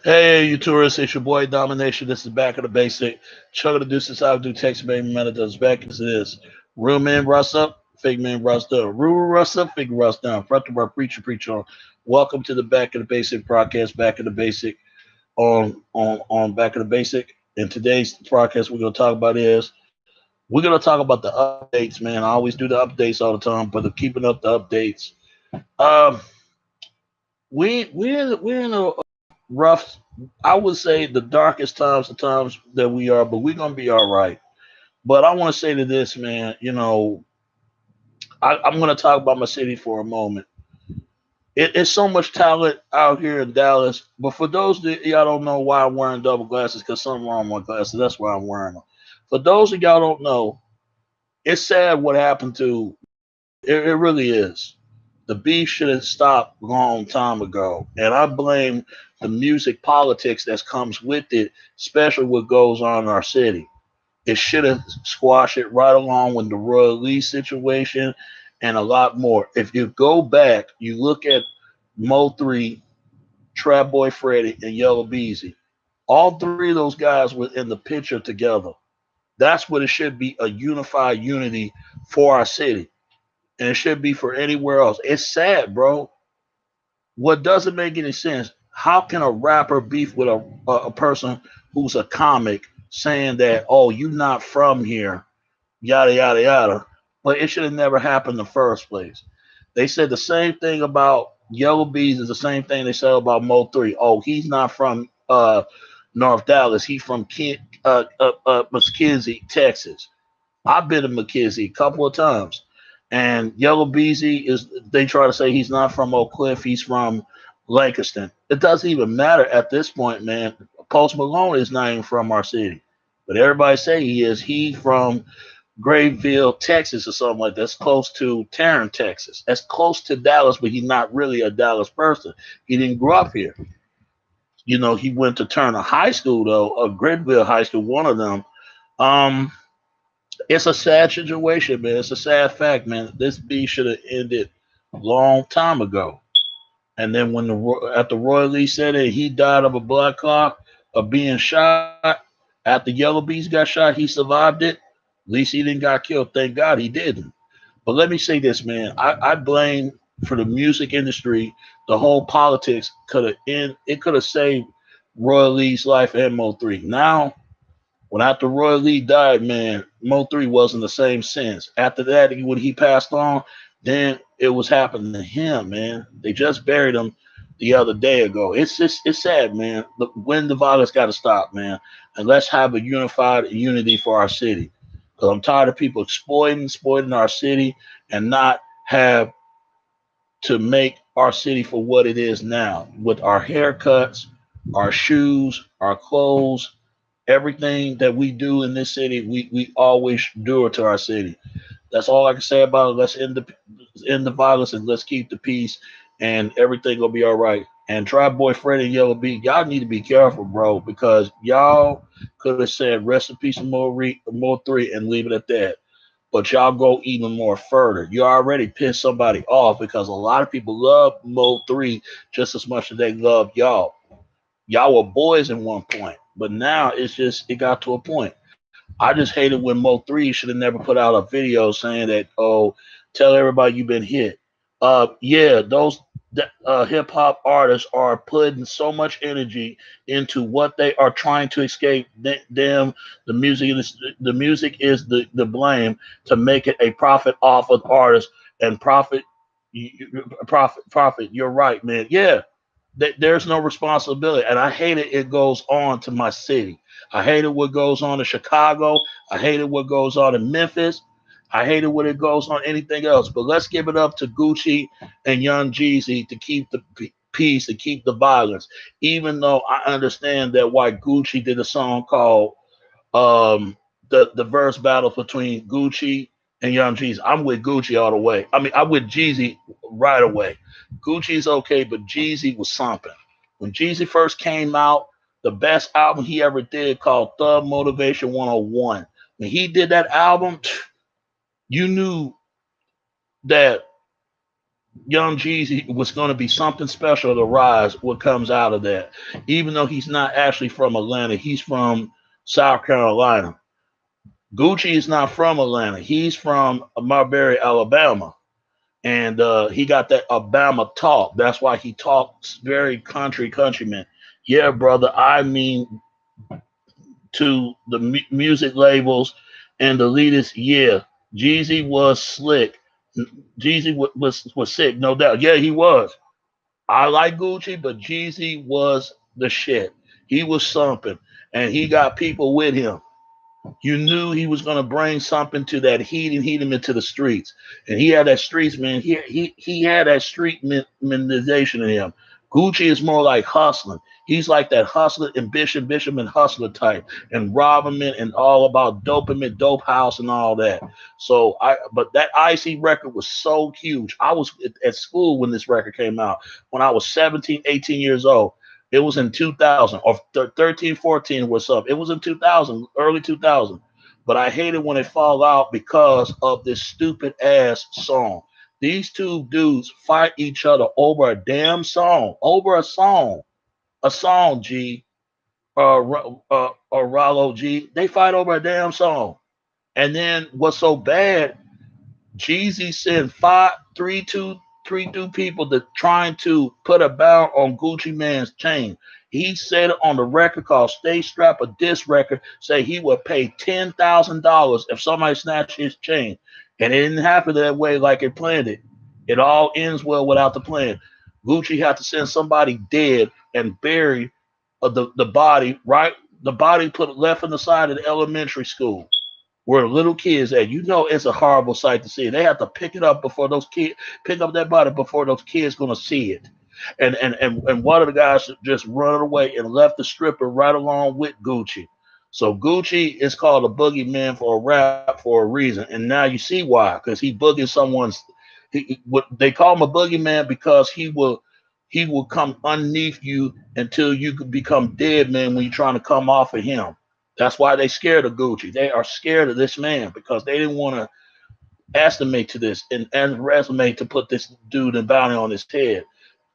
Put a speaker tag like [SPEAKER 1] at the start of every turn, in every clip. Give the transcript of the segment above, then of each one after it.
[SPEAKER 1] Hey, you tourists, it's your boy Domination. This is Back of the Basic. Chugga the Deuces, I do text baby man does back as it is. Real men rust up, fake men rust up. Real rust up, fake rust down. Front to our preacher, preach on. Welcome to the Back of the Basic broadcast, Back of the Basic on Back of the Basic. In today's broadcast, we're gonna talk about is we're gonna talk about the updates, man. I always do the updates all the time, but the keeping up the updates. Um, we're in a rough. I would say the darkest times, the times that we are, but we're gonna be all right. But I want to say to this, man. I'm gonna talk about my city for a moment. It's so much talent out here in Dallas. But for those that y'all don't know why I'm wearing double glasses, because something wrong with my glasses. That's why I'm wearing them. For those of y'all don't know, it's sad what happened to. It really is. The beef should have stopped a long time ago. And I blame the music politics that comes with it, especially what goes on in our city. It should have squashed it right along with the Royal Lee situation and a lot more. If you go back, you look at Mo 3, Trap Boy Freddy, and Yellow Beezy. All three of those guys were in the picture together. That's what it should be, a unified unity for our city. And it should be for anywhere else. It's sad, bro. What doesn't make any sense? How can a rapper beef with a person who's a comic saying that, oh, you not from here, yada yada yada? But it should have never happened in the first place. They said the same thing about Yellow Bees is the same thing they said about Mo 3. Oh, he's not from North Dallas. He's from McKinsey, Texas. I've been to McKinsey a couple of times. And Yellow Beezy is, they try to say he's not from Oak Cliff, he's from Lancaster. It doesn't even matter at this point, man. Post Malone is not even from our city. But everybody say he is. He from Grayville, Texas, or something like that. That's close to Tarrant, Texas. That's close to Dallas, but he's not really a Dallas person. He didn't grow up here. He went to Turner High School though, or Gridville High School, one of them. Um, it's a sad situation, man. It's a sad fact, man. This beef should have ended a long time ago. And then when after Roy Lee said it, he died of a blood clot of being shot. After Yellow Beast got shot, he survived it. At least he didn't got killed. Thank God he didn't. But let me say this, man. I blame for the music industry, the whole politics could have it could have saved Roy Lee's life and Mo 3. Now when after Roy Lee died, man, Mo 3 wasn't the same since. After that, when he passed on, then it was happening to him, man. They just buried him the other day ago. It's sad, man. When the violence got to stop, man, and let's have a unified unity for our city. Because I'm tired of people exploiting our city and not have to make our city for what it is now with our haircuts, our shoes, our clothes, everything that we do in this city, we always do it to our city. That's all I can say about it. Let's end the violence and let's keep the peace, and everything will be all right. And Try Boy Freddy and Yellow Beat, y'all need to be careful, bro, because y'all could have said rest in peace of more 3 and leave it at that. But y'all go even more further. You already pissed somebody off because a lot of people love Mo 3 just as much as they love y'all. Y'all were boys at one point, but now it got to a point. I just hated when Mo 3 should have never put out a video saying that, oh, tell everybody you've been hit. Yeah, those hip hop artists are putting so much energy into what they are trying to escape. Them, the music is the blame to make it a profit off of artists and profit, profit. You're right, man. Yeah, there's no responsibility. And I hate it goes on to my city. I hate it what goes on in Chicago. I hate it what goes on in Memphis. I hate it when it goes on anything else. But let's give it up to Gucci and Young Jeezy to keep the peace, to keep the violence. Even though I understand that why Gucci did a song called the verse battle between Gucci and Young Jeezy. I'm with Gucci all the way. I mean, I'm with Jeezy right away. Gucci's okay, but Jeezy was something. When Jeezy first came out, the best album he ever did called Thug Motivation 101. When he did that album, you knew that Young Jeezy was going to be something special to rise. What comes out of that, even though he's not actually from Atlanta, he's from South Carolina. Gucci is not from Atlanta. He's from Marbury, Alabama, and he got that Alabama talk. That's why he talks very countryman. Yeah, brother. I mean, to the music labels and the leaders, yeah, Jeezy was slick. Jeezy was sick, no doubt. Yeah, he was. I like Gucci, but Jeezy was the shit. He was something, and he got people with him. You knew he was going to bring something to that heat and heat him into the streets. And he had that streets, man. He had that street mentality in him. Gucci is more like hustling. He's like that hustler and Bishop and hustler type, and robbing and all about dopamine, dope house, and all that. But that IC record was so huge. I was at school when this record came out. When I was 17, 18 years old, it was in 2000 or 13, 14 was up. It was in 2000, early 2000. But I hated when it fall out because of this stupid ass song. These two dudes fight each other over a damn song, over a song, G, or Rollo G. They fight over a damn song. And then what's so bad, Jeezy sent three, two people that trying to put a bound on Gucci Man's chain. He said it on the record called Stay Strap, a diss record, say he would pay $10,000 if somebody snatched his chain. And it didn't happen that way like it planned it. It all ends well without the plan. Gucci had to send somebody dead and bury the body, right? The body put left on the side of the elementary school where little kids at. You know it's a horrible sight to see. They have to pick it up before those kids pick up that body before those kids gonna see it. And one of the guys just run away and left the stripper right along with Gucci. So Gucci is called a boogeyman for a rap for a reason, and now you see why, because he boogieing someone's. What they call him a boogeyman because he will come underneath you until you could become dead man when you're trying to come off of him. That's why they scared of Gucci. They are scared of this man because they didn't want to estimate to this and resume to put this dude and bounty on his head.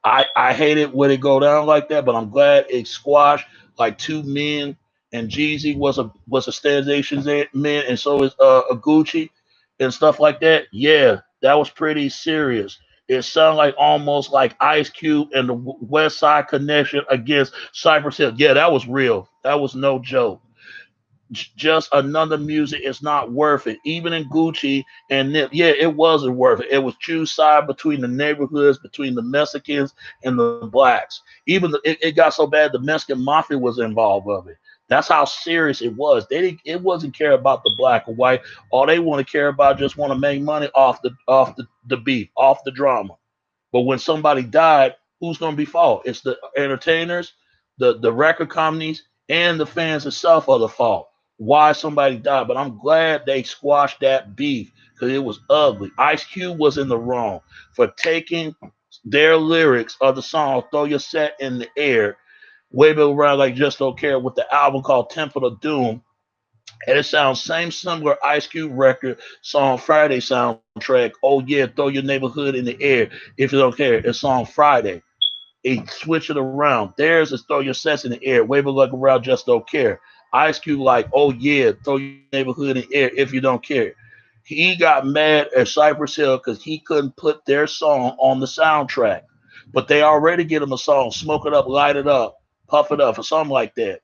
[SPEAKER 1] I hate it when it go down like that, but I'm glad it squashed like two men. And Jeezy was a Station man, and so is a Gucci and stuff like that. Yeah, that was pretty serious. It sounded like almost like Ice Cube and the West Side Connection against Cypress Hill. Yeah, that was real. That was no joke. Just another music is not worth it. Even in Gucci and Nip, yeah, it wasn't worth it. It was choose side between the neighborhoods, between the Mexicans and the blacks. Even it got so bad the Mexican mafia was involved of it. That's how serious it was. They didn't. It wasn't care about the black or white. All they want to care about just want to make money off the beef, off the drama. But when somebody died, who's going to be fault? It's the entertainers, the record companies, and the fans itself are the fault. Why somebody died? But I'm glad they squashed that beef because it was ugly. Ice Cube was in the wrong for taking their lyrics of the song "Throw Your Set in the Air," wave it around like just don't care, with the album called Temple of Doom, and it sounds same similar Ice Cube record song Friday soundtrack. Oh yeah, throw your neighborhood in the air if you don't care. It's on Friday. He switch it around. Theirs is throw your sets in the air, wave it like around, just don't care. Ice Cube like, oh yeah, throw your neighborhood in the air if you don't care. He got mad at Cypress Hill because he couldn't put their song on the soundtrack. But they already get him a song, Smoke It Up, Light It Up, Puff It Up, or something like that.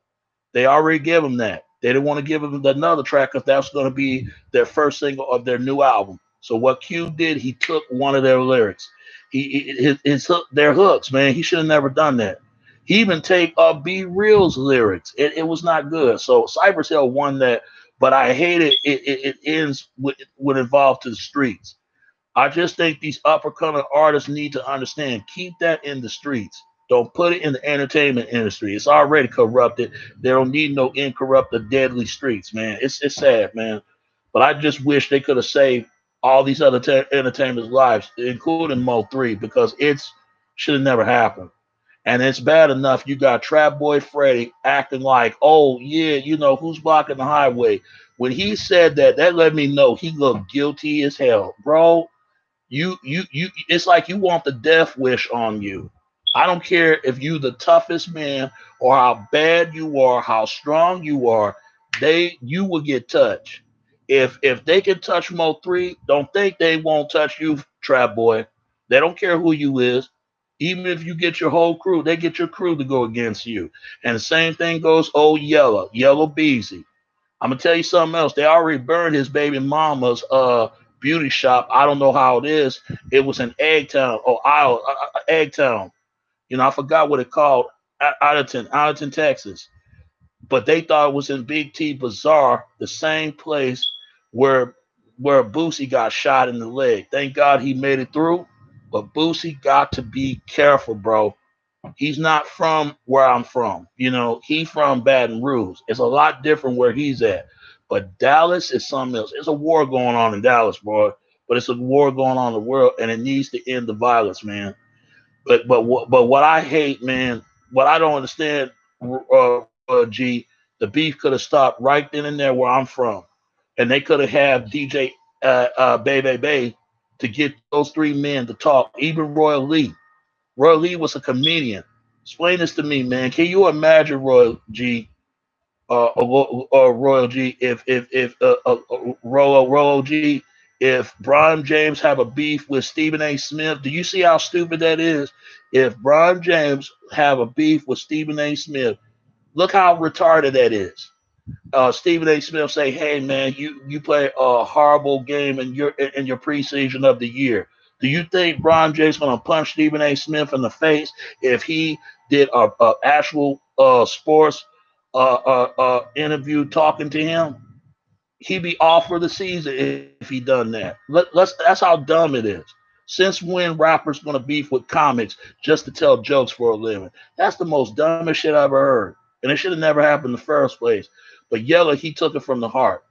[SPEAKER 1] They already give him that. They didn't want to give him another track because that's going to be their first single of their new album. So what Q did, he took one of their lyrics. Their hooks, man. He should have never done that. He even take Be Real's lyrics. It was not good. So Cypress Hill won that, but I hate it. It ends with involved to the streets. I just think these uppercoming artists need to understand, keep that in the streets. Don't put it in the entertainment industry. It's already corrupted. They don't need no incorrupted, deadly streets, man. It's sad, man. But I just wish they could have saved all these other entertainers' lives, including Mo 3, because it's should have never happened. And it's bad enough you got Trap Boy Freddy acting like, oh yeah, who's blocking the highway. When he said that, that let me know he looked guilty as hell, bro. You it's like you want the death wish on you. I don't care if you the toughest man or how bad you are, how strong you are, you will get touched. If they can touch Mo3, don't think they won't touch you, Trap Boy. They don't care who you is. Even if you get your whole crew, they get your crew to go against you. And the same thing goes, oh Yellow Beezy. I'm gonna tell you something else. They already burned his baby mama's beauty shop. I don't know how it is. It was in Eggtown or Eggtown. You know, I forgot what it called. Arlington, Texas. But they thought it was in Big T Bazaar, the same place where Boosie got shot in the leg. Thank God he made it through. But Boosie got to be careful, bro. He's not from where I'm from. You know, he from Baton Rouge. It's a lot different where he's at. But Dallas is something else. There's a war going on in Dallas, boy. But it's a war going on in the world, and it needs to end the violence, man. But what I hate, man, what I don't understand, G, the beef could have stopped right then and there where I'm from, and they could have had DJ Bay to get those three men to talk. Even Royal Lee. Royal Lee was a comedian. Explain this to me, man. Can you imagine Royal G, if Royal G, if Brian James have a beef with Stephen A. Smith? Do you see how stupid that is? If Brian James have a beef with Stephen A. Smith, look how retarded that is. Stephen A. Smith say, "Hey man, you play a horrible game in your preseason of the year. Do you think Brian James gonna punch Stephen A. Smith in the face if he did a actual sports interview talking to him? He'd be off for the season if he done that. That's how dumb it is. Since when rappers gonna beef with comics just to tell jokes for a living? That's the most dumbest shit I ever heard, and it should have never happened in the first place. But Yella, he took it from the heart.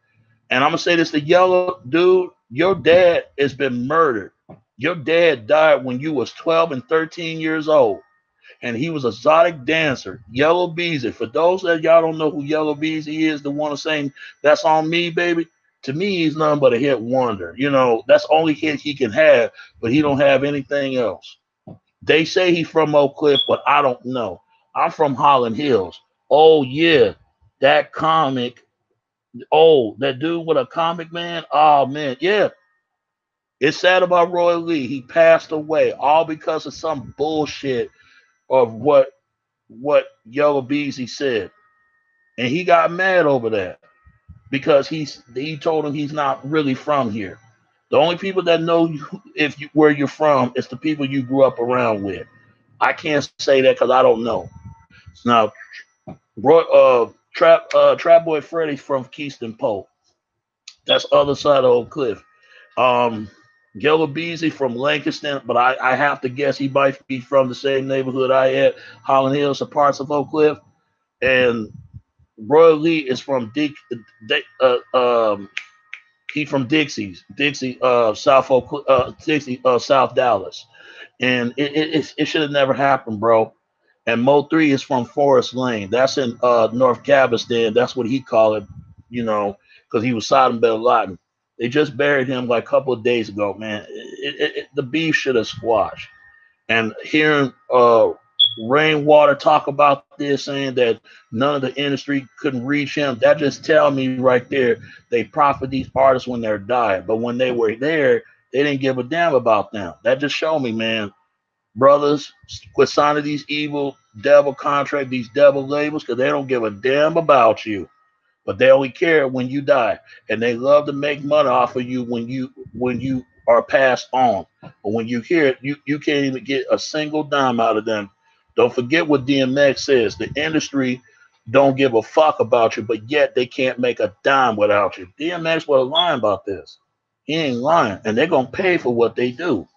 [SPEAKER 1] And I'm gonna say this to Yella, dude, your dad has been murdered. Your dad died when you was 12 and 13 years old, and he was a exotic dancer. Yellow Beezy. For those that y'all don't know who Yellow Beezy is, the one saying that's on me, baby. To me, he's nothing but a hit wonder. You know, that's the only hit he can have, but he don't have anything else. They say he's from Oak Cliff, but I don't know. I'm from Holland Hills. Oh yeah, that comic. Oh, that dude with a comic, man. Oh man, yeah. It's sad about Roy Lee. He passed away all because of some bullshit of what Yellow Beezy said, and he got mad over that because he told him he's not really from here. The only people that know you, where you're from is the people you grew up around with. I can't say that because I don't know. Now, Trap Boy Freddy from Keystone Pope. That's other side of Oak Cliff. Um, Yellow Beezy from Lancaster, but I have to guess he might be from the same neighborhood I had, Holland Hills, or parts of Oak Cliff. And Roy Lee is from he from Dixie, South Dallas, and it should have never happened, bro. And Mo3 is from Forest Lane. That's in North Cabestan. That's what he called it, you know, because he was Sodom Bin Laden. They just buried him like a couple of days ago, man. The beef should have squashed. And hearing Rainwater talk about this, saying that none of the industry couldn't reach him, that just tell me right there they profit these artists when they're dying. But when they were there, they didn't give a damn about them. That just showed me, man, brothers, quit signing these evil devil contract, these devil labels, because they don't give a damn about you. But they only care when you die, and they love to make money off of you when you are passed on. But when you hear it, you can't even get a single dime out of them. Don't forget what DMX says. The industry don't give a fuck about you, but yet they can't make a dime without you. DMX was lying about this. He ain't lying, and they're gonna pay for what they do.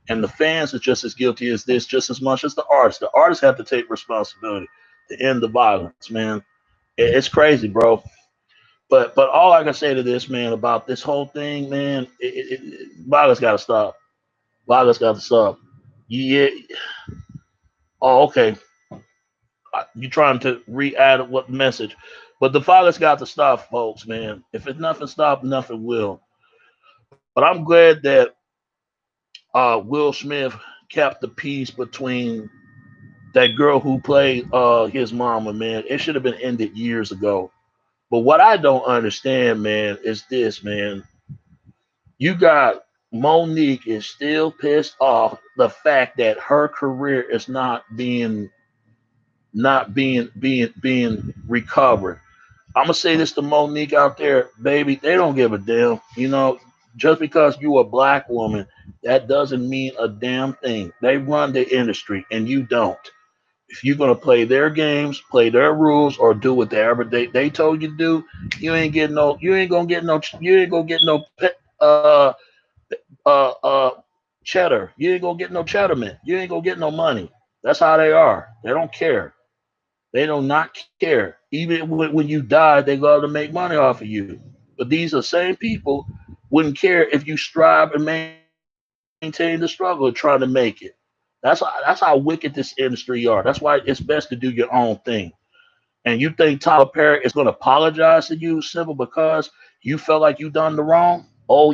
[SPEAKER 1] And the fans are just as guilty as this, just as much as the artists. The artists have to take responsibility to end the violence, man. It's crazy, bro. But all I can say to this, man, about this whole thing, man, violence got to stop. Violence got to stop. Yeah. Oh, okay. You trying to re-add what message? But the violence got to stop, folks, man. If it's nothing stop, nothing will. But I'm glad that Will Smith kept the peace between that girl who played his mama, man. It should have been ended years ago. But what I don't understand, man, is this, man. You got Monique is still pissed off the fact that her career is not being recovered. I'm gonna say this to Monique out there, baby. They don't give a damn. Just because you a black woman, that doesn't mean a damn thing. They run the industry, and you don't. If you're gonna play their games, play their rules, or do whatever they told you to do, you ain't gonna get no uh uh cheddar. You ain't gonna get no cheddarment. You ain't gonna get no money. That's how they are. They don't care. They do not care. Even when you die, they love to make money off of you. But these are same people wouldn't care if you strive and maintain the struggle of trying to make it. That's how wicked this industry are. That's why it's best to do your own thing. And you think Tyler Perry is going to apologize to you simply because you felt like you done the wrong? Oh,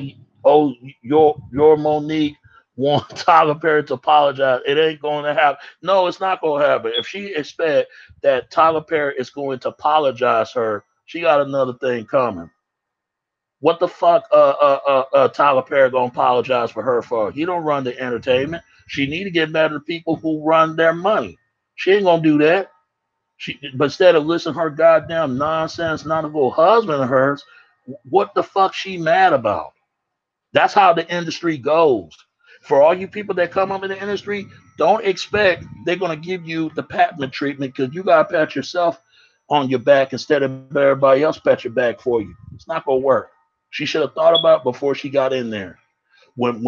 [SPEAKER 1] your Monique want Tyler Perry to apologize. It ain't going to happen. No, it's not going to happen. If she expect that Tyler Perry is going to apologize her, she got another thing coming. What the fuck, Tyler Perry gonna apologize for her for? He don't run the entertainment. She need to get mad at the people who run their money. She ain't gonna do that. But instead of listening to her goddamn nonsense, not a little husband of hers, what the fuck she mad about? That's how the industry goes. For all you people that come up in the industry, don't expect they're gonna give you the Patman treatment because you gotta pat yourself on your back instead of everybody else pat your back for you. It's not gonna work. She should have thought about it before she got in there. When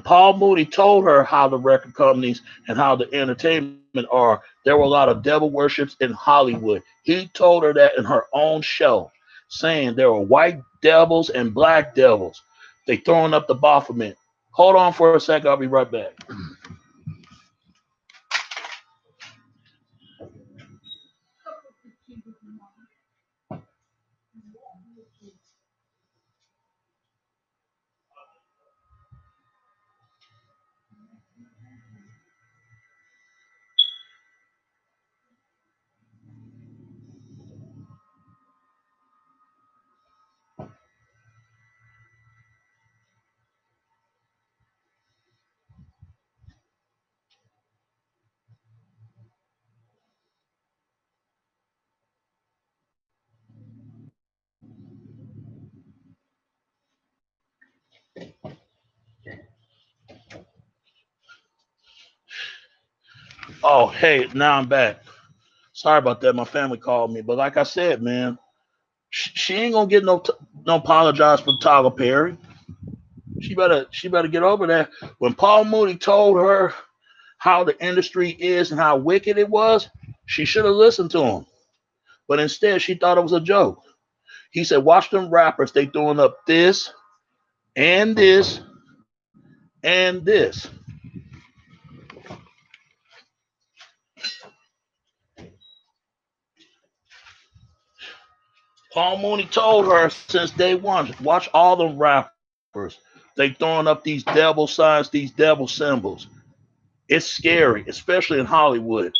[SPEAKER 1] Paul Mooney told her how the record companies and how the entertainment are, there were a lot of devil worships in Hollywood. He told her that in her own show, saying there were white devils and black devils. They throwing up the Baphomet. Hold on for a second. I'll be right back. Oh, hey, now I'm back. Sorry about that. My family called me, but like I said, man, she ain't gonna get no apologize for Tyler Perry. She better get over that. When Paul Mooney told her how the industry is and how wicked it was, she should have listened to him. But instead, she thought it was a joke. He said, "Watch them rappers. They throwing up this and this and this." Paul Mooney told her since day one, watch all them rappers. They throwing up these devil signs, these devil symbols. It's scary, especially in Hollywood,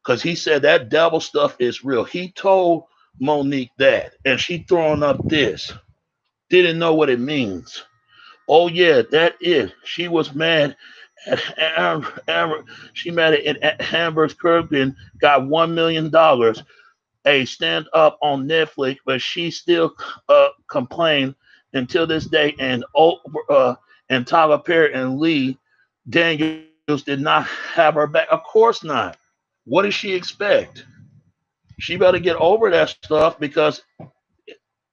[SPEAKER 1] because he said that devil stuff is real. He told Monique that, and she throwing up this. Didn't know what it means. Oh yeah, that is. She was mad at Amber. She mad at Amber Kirkman got $1 million. A stand up on Netflix, but she still complained until this day. And Tyler Perry and Lee Daniels did not have her back. Of course not. What does she expect? She better get over that stuff because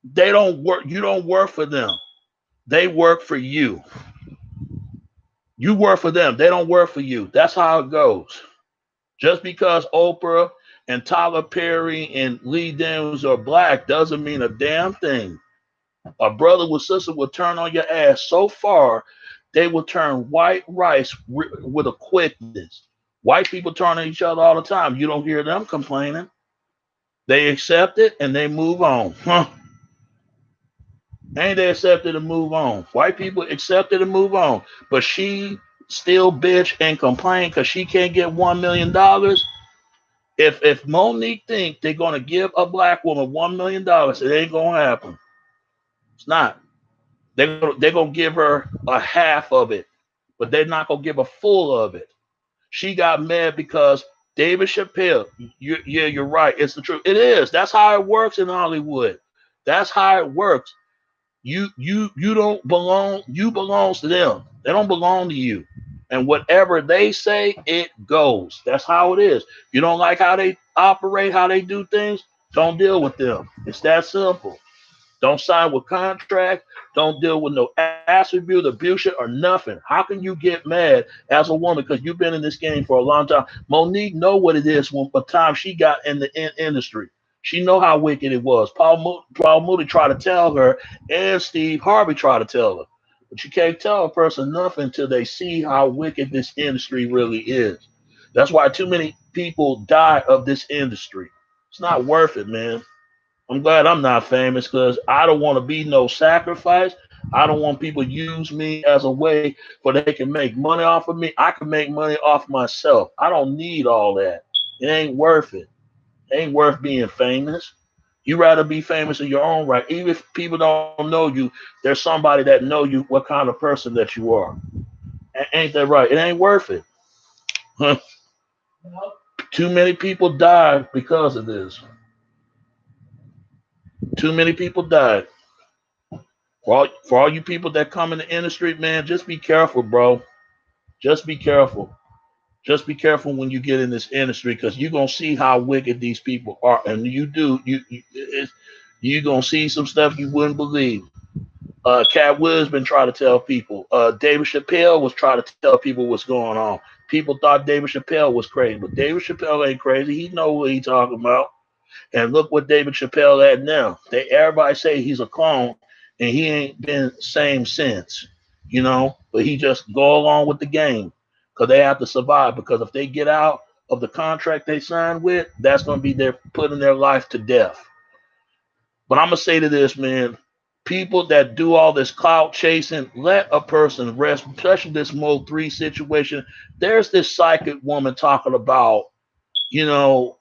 [SPEAKER 1] they don't work. You don't work for them. They work for you. You work for them. They don't work for you. That's how it goes. Just because Oprah and Tyler Perry and Lee Daniels are black doesn't mean a damn thing. A brother or sister will turn on your ass so far, they will turn white rice with a quickness. White people turn on each other all the time. You don't hear them complaining. They accept it and they move on. Huh? And they accepted and move on. White people accepted and move on. But she still bitch and complain because she can't get $1 million. If Monique think they're gonna give a black woman $1 million, it ain't gonna happen. It's not. They're gonna give her a half of it, but they're not gonna give a full of it. She got mad because David Chappelle. Yeah, you're right. It's the truth. It is. That's how it works in Hollywood. That's how it works. You don't belong. You belongs to them. They don't belong to you. And whatever they say, it goes. That's how it is. You don't like how they operate, how they do things, don't deal with them. It's that simple. Don't sign with contract. Don't deal with no attribute, abuse or nothing. How can you get mad as a woman because you've been in this game for a long time? Monique know what it is when the time she got in the industry. She know how wicked it was. Paul Moody tried to tell her, and Steve Harvey tried to tell her. But you can't tell a person nothing until they see how wicked this industry really is. That's why too many people die of this industry. It's not worth it, man. I'm glad I'm not famous because I don't want to be no sacrifice. I don't want people to use me as a way for they can make money off of me. I can make money off myself. I don't need all that. It ain't worth it. It ain't worth being famous. You rather be famous in your own right. Even if people don't know you, there's somebody that know you what kind of person that you are. Ain't that right? It ain't worth it. Huh? Too many people died because of this. Too many people died. For all you people that come in the industry, man, just be careful, bro. Just be careful. Just be careful when you get in this industry because you're gonna see how wicked these people are, and you gonna see some stuff you wouldn't believe. Cat Williams been trying to tell people. David Chappelle was trying to tell people what's going on. People thought David Chappelle was crazy, but David Chappelle ain't crazy. He know what he talking about. And look what David Chappelle at now. Everybody say he's a clone, and he ain't been same since, But he just go along with the game because they have to survive. Because if they get out of the contract they signed with, that's gonna be their putting their life to death. But I'm gonna say to this, man, people that do all this clout chasing, let a person rest, especially this Mo3 situation. There's this psychic woman talking about you know,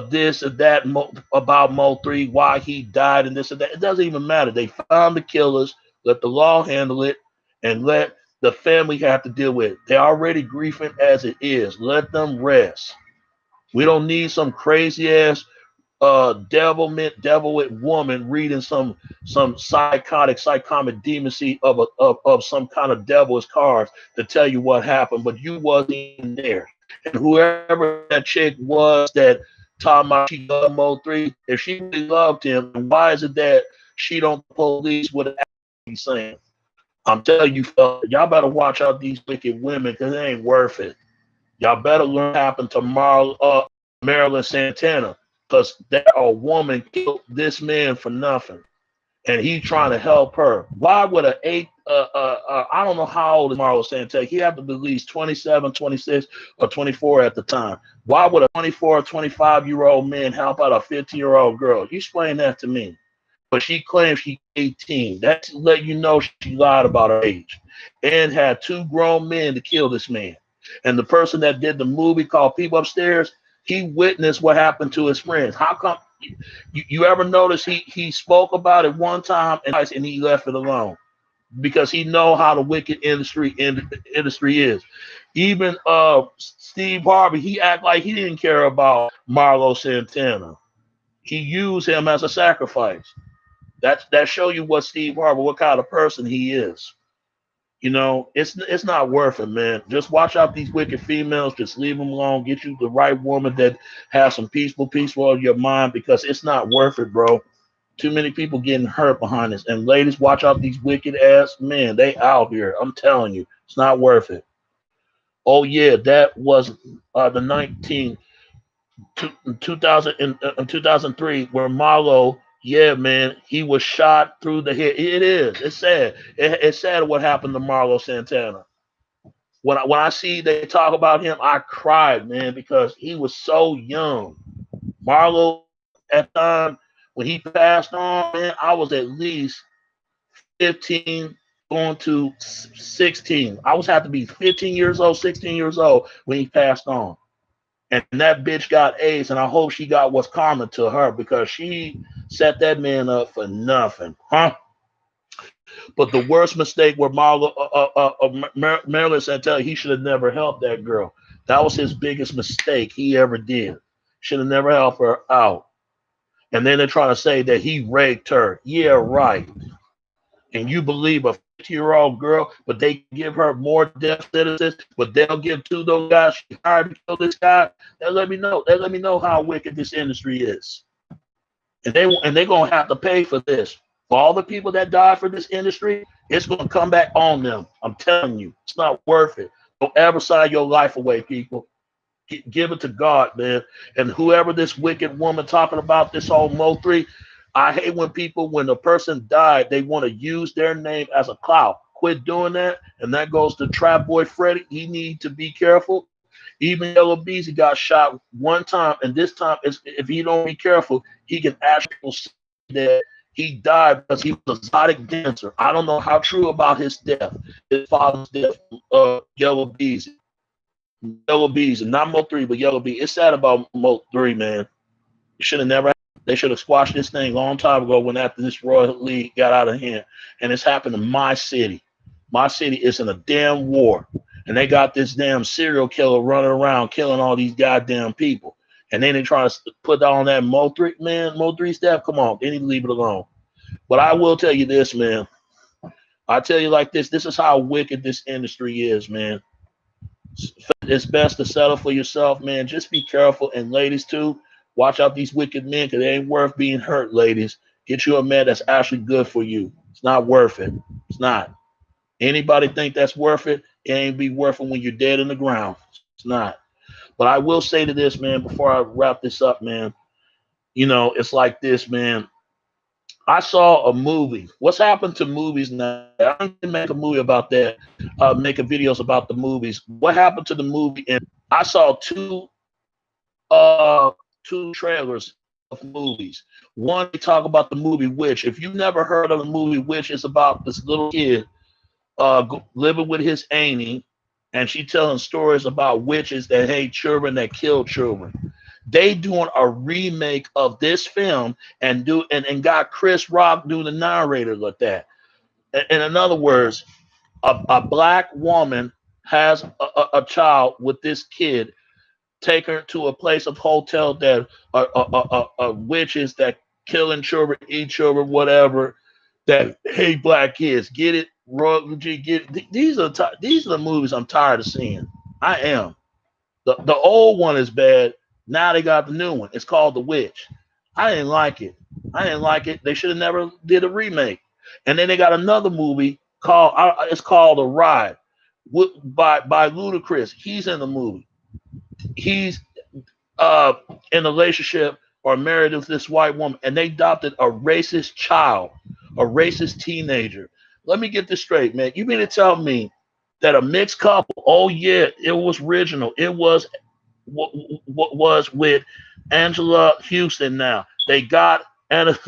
[SPEAKER 1] this or that about Mo3, why he died, and this and that. It doesn't even matter. They found the killers. Let the law handle it, and let the family have to deal with it. They're already grieving as it is. Let them rest. We don't need some crazy ass devil with woman reading some psychotic demoncy of some kind of devil's cards to tell you what happened, but you wasn't even there. And whoever that chick was that talking about she loved Mo3, if she really loved him, then why is it that she don't police what he's saying? I'm telling you, y'all better watch out these wicked women because it ain't worth it. Y'all better learn what happened to Marilyn Santana because that a woman killed this man for nothing, and he trying to help her. Why would I don't know how old is Marlo Santana? He had to be at least 27, 26, or 24 at the time. Why would a 24 or 25-year-old man help out a 15-year-old girl? You explain that to me. But she claims she's 18. That let you know she lied about her age and had two grown men to kill this man. And the person that did the movie called People Upstairs, he witnessed what happened to his friends. How come you ever notice he spoke about it one time and he left it alone because he know how the wicked industry is. Even Steve Harvey, he act like he didn't care about Marlo Santana. He used him as a sacrifice. That show you what Steve Harvey, what kind of person he is. It's not worth it, man. Just watch out these wicked females. Just leave them alone. Get you the right woman that has some peaceful in your mind because it's not worth it, bro. Too many people getting hurt behind this. And ladies, watch out these wicked ass men. They out here. I'm telling you, it's not worth it. Oh yeah, that was the 2000 in 2003 where Marlo, yeah, man, he was shot through the head. It is. It's sad. It's sad what happened to Marlo Santana. When I see they talk about him, I cried, man, because he was so young. Marlo at the time when he passed on, man, I was at least 15 going to 16. I was had to be 15 years old, 16 years old when he passed on. And that bitch got AIDS, and I hope she got what's karma to her because she set that man up for nothing, huh? But the worst mistake where Marilyn Santel, he should have never helped that girl. That was his biggest mistake he ever did. Should have never helped her out. And then they're trying to say that he raped her. Yeah, right. And you believe a 50-year-old girl, but they give her more death sentences, but they'll give two of those guys she hired to kill this guy. That let me know. That let me know how wicked this industry is. And they're gonna have to pay for this. For all the people that died for this industry, it's gonna come back on them. I'm telling you, it's not worth it. Don't ever sign your life away, people. Give it to God, man. And whoever this wicked woman talking about this whole Mo3, I hate when people, when a person died, they want to use their name as a clout. Quit doing that. And that goes to Trap Boy Freddy. He need to be careful. Even Yellow Beezy got shot one time, and this time, if he don't be careful, he can actually say that he died because he was a exotic dancer. I don't know how true about his death, his father's death, Yellow Beezy. Yellow Bees, and not Mo3, but Yellow Bee. It's sad about Mo3, man. You should have never. They should have squashed this thing a long time ago when after this Royal League got out of hand. And it's happened in my city. My city is in a damn war. And they got this damn serial killer running around killing all these goddamn people. And then they try to put on that Mo3, man. Mo3 staff, come on. They need to leave it alone. But I will tell you this, man. I tell you like this. This is how wicked this industry is, man. It's best to settle for yourself, man. Just be careful. And ladies, too, watch out these wicked men because they ain't worth being hurt, ladies. Get you a man that's actually good for you. It's not worth it. It's not. Anybody think that's worth it? It ain't be worth it when you're dead in the ground. It's not. But I will say to this, man, before I wrap this up, man, you know, it's like this, man. I saw a movie. What's happened to movies now? I can make a movie about that, making videos about the movies. What happened to the movie? And I saw two trailers of movies. One, they talk about the movie Witch. If you've never heard of the movie Witch, it's about this little kid living with his auntie, and she telling stories about witches that hate children, that kill children. They doing a remake of this film and got Chris Rock doing the narrator of that. In other words, a black woman has a child with this kid, take her to a place of hotel that witches that killing children, eat children, whatever, that hate black kids. Get it? Royal G, get it? These are the movies I'm tired of seeing. I am. The old one is bad. Now they got the new one. It's called The Witch. I didn't like it. They should have never did a remake. And then they got another movie called it's called The Ride by Ludacris. He's in the movie. He's in a relationship or married with this white woman, and they adopted a racist child, a racist teenager. Let me get this straight, man. You mean to tell me that a mixed couple? Oh yeah, it was original. It was what was with Angela Houston. Now they got Anna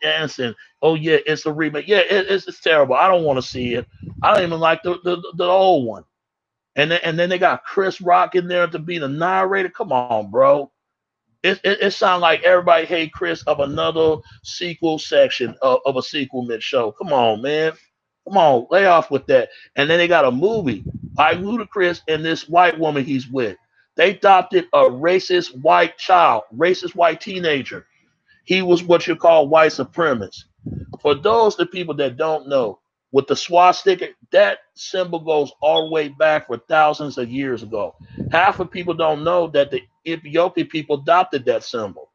[SPEAKER 1] Anderson. Oh yeah, it's a remake. Yeah, it's terrible. I don't want to see it. I don't even like the old one. And then they got Chris Rock in there to be the narrator. Come on, bro. It sounds like everybody hate Chris of another sequel section of a sequel mid show. Come on, man. Come on, lay off with that. And then they got a movie by Ludacris and this white woman he's with. They adopted a racist white child, racist white teenager. He was what you call white supremacist. For those the people that don't know, with the swastika, that symbol goes all the way back for thousands of years ago. Half of people don't know that the Ethiopian people adopted that symbol,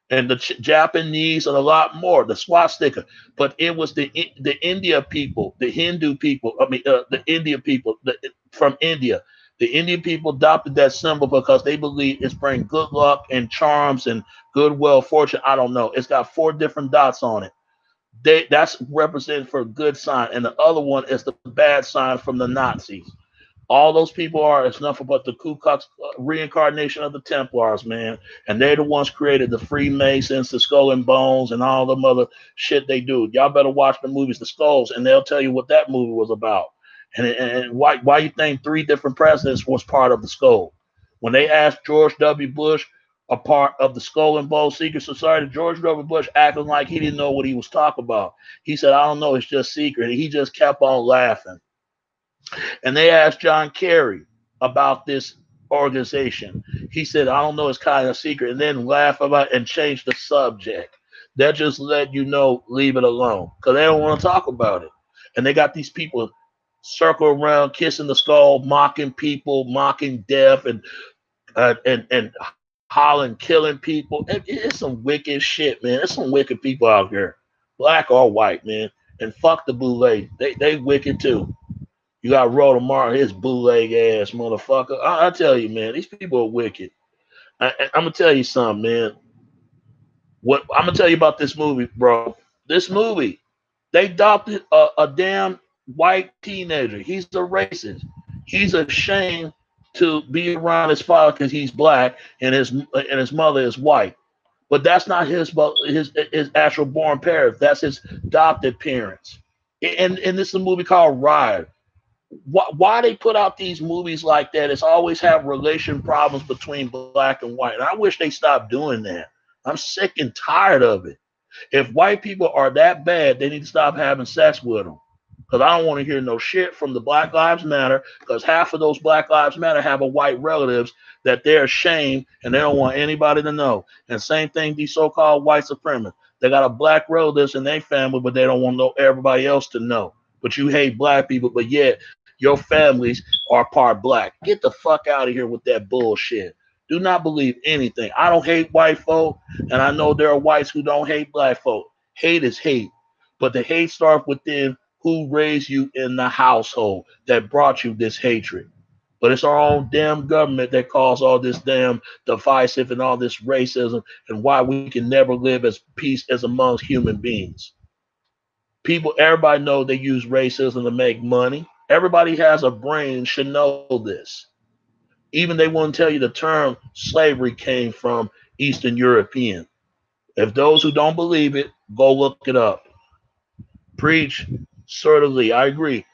[SPEAKER 1] and the Japanese and a lot more, the swastika. But it was the India people, the Hindu people. I mean, the Indian people from India. The Indian people adopted that symbol because they believe it's bringing good luck and charms and goodwill, fortune. I don't know. It's got 4 different dots on it. That's represented for a good sign, and the other one is the bad sign from the Nazis. All those people are is nothing but the Ku Klux reincarnation of the Templars, man. And they're the ones created the Freemasons, the Skull and Bones, and all the other shit they do. Y'all better watch the movies, The Skulls, and they'll tell you what that movie was about. And why you think three different presidents was part of the Skull? When they asked George W. Bush a part of the Skull and Bones Secret Society, George W. Bush acting like he didn't know what he was talking about. He said, "I don't know, it's just secret." And he just kept on laughing. And they asked John Kerry about this organization. He said, "I don't know, it's kind of secret," and then laugh about it and change the subject. That just let you know, leave it alone, because they don't want to talk about it. And they got these people circle around, kissing the skull, mocking people, mocking death, and hollering, killing people. It's some wicked shit, man. There's some wicked people out here, black or white, man. And fuck the bootleg. They wicked too. You got Rotomar, his bootleg ass motherfucker. I tell you, man, these people are wicked. I'm gonna tell you something, man. What I'm gonna tell you about this movie, bro. This movie, they adopted a damn white teenager. He's a racist. He's ashamed to be around his father because he's black and his mother is white. But that's not his actual born parents. That's his adopted parents. And this is a movie called Ride. Why they put out these movies like that is always have relation problems between black and white. And I wish they stopped doing that. I'm sick and tired of it. If white people are that bad, they need to stop having sex with them. Because I don't want to hear no shit from the Black Lives Matter. Because half of those Black Lives Matter have a white relatives that they're ashamed and they don't want anybody to know. And same thing, these so-called white supremacists. They got a black relatives in their family, but they don't want everybody else to know. But you hate black people, but yet your families are part black. Get the fuck out of here with that bullshit. Do not believe anything. I don't hate white folk, and I know there are whites who don't hate black folk. Hate is hate, but the hate starts within who raised you in the household that brought you this hatred. But it's our own damn government that caused all this damn divisive and all this racism and why we can never live as peace as amongst human beings. People, everybody know they use racism to make money. Everybody has a brain should know this. Even they won't tell you the term slavery came from Eastern European. If those who don't believe it, go look it up. Preach, certainly, I agree.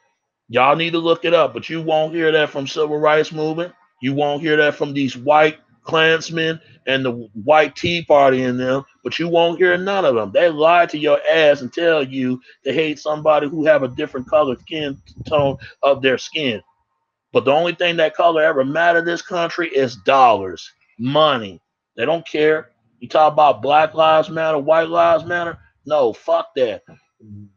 [SPEAKER 1] Y'all need to look it up, but you won't hear that from civil rights movement. You won't hear that from these white Klansmen and the white Tea Party in them, but you won't hear none of them. They lie to your ass and tell you to hate somebody who have a different colored skin tone of their skin. But the only thing that color ever matter in this country is dollars, money. They don't care. You talk about Black Lives Matter, White Lives Matter. No, fuck that.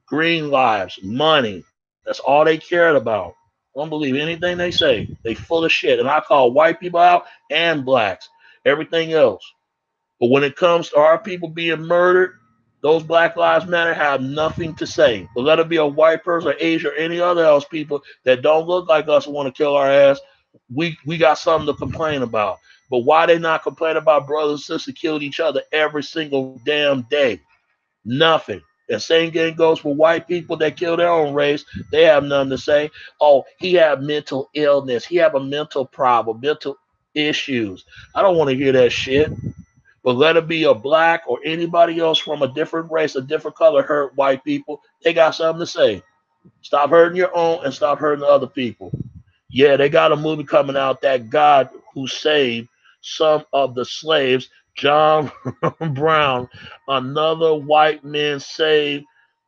[SPEAKER 1] Green lives, money. That's all they cared about. Don't believe anything they say. They full of shit. And I call white people out and blacks. Everything else. But when it comes to our people being murdered, those Black Lives Matter have nothing to say. But let it be a white person, or Asian, or any other else people that don't look like us and want to kill our ass, we got something to complain about. But why they not complain about brothers and sisters killed each other every single damn day? Nothing. The same game goes for white people that kill their own race. They have nothing to say. Oh, he had mental illness. He have a mental problem, mental issues. I don't want to hear that shit. But let it be a black or anybody else from a different race, a different color, hurt white people. They got something to say. Stop hurting your own and stop hurting other people. Yeah, they got a movie coming out that God who saved some of the slaves, John Brown, another white man saved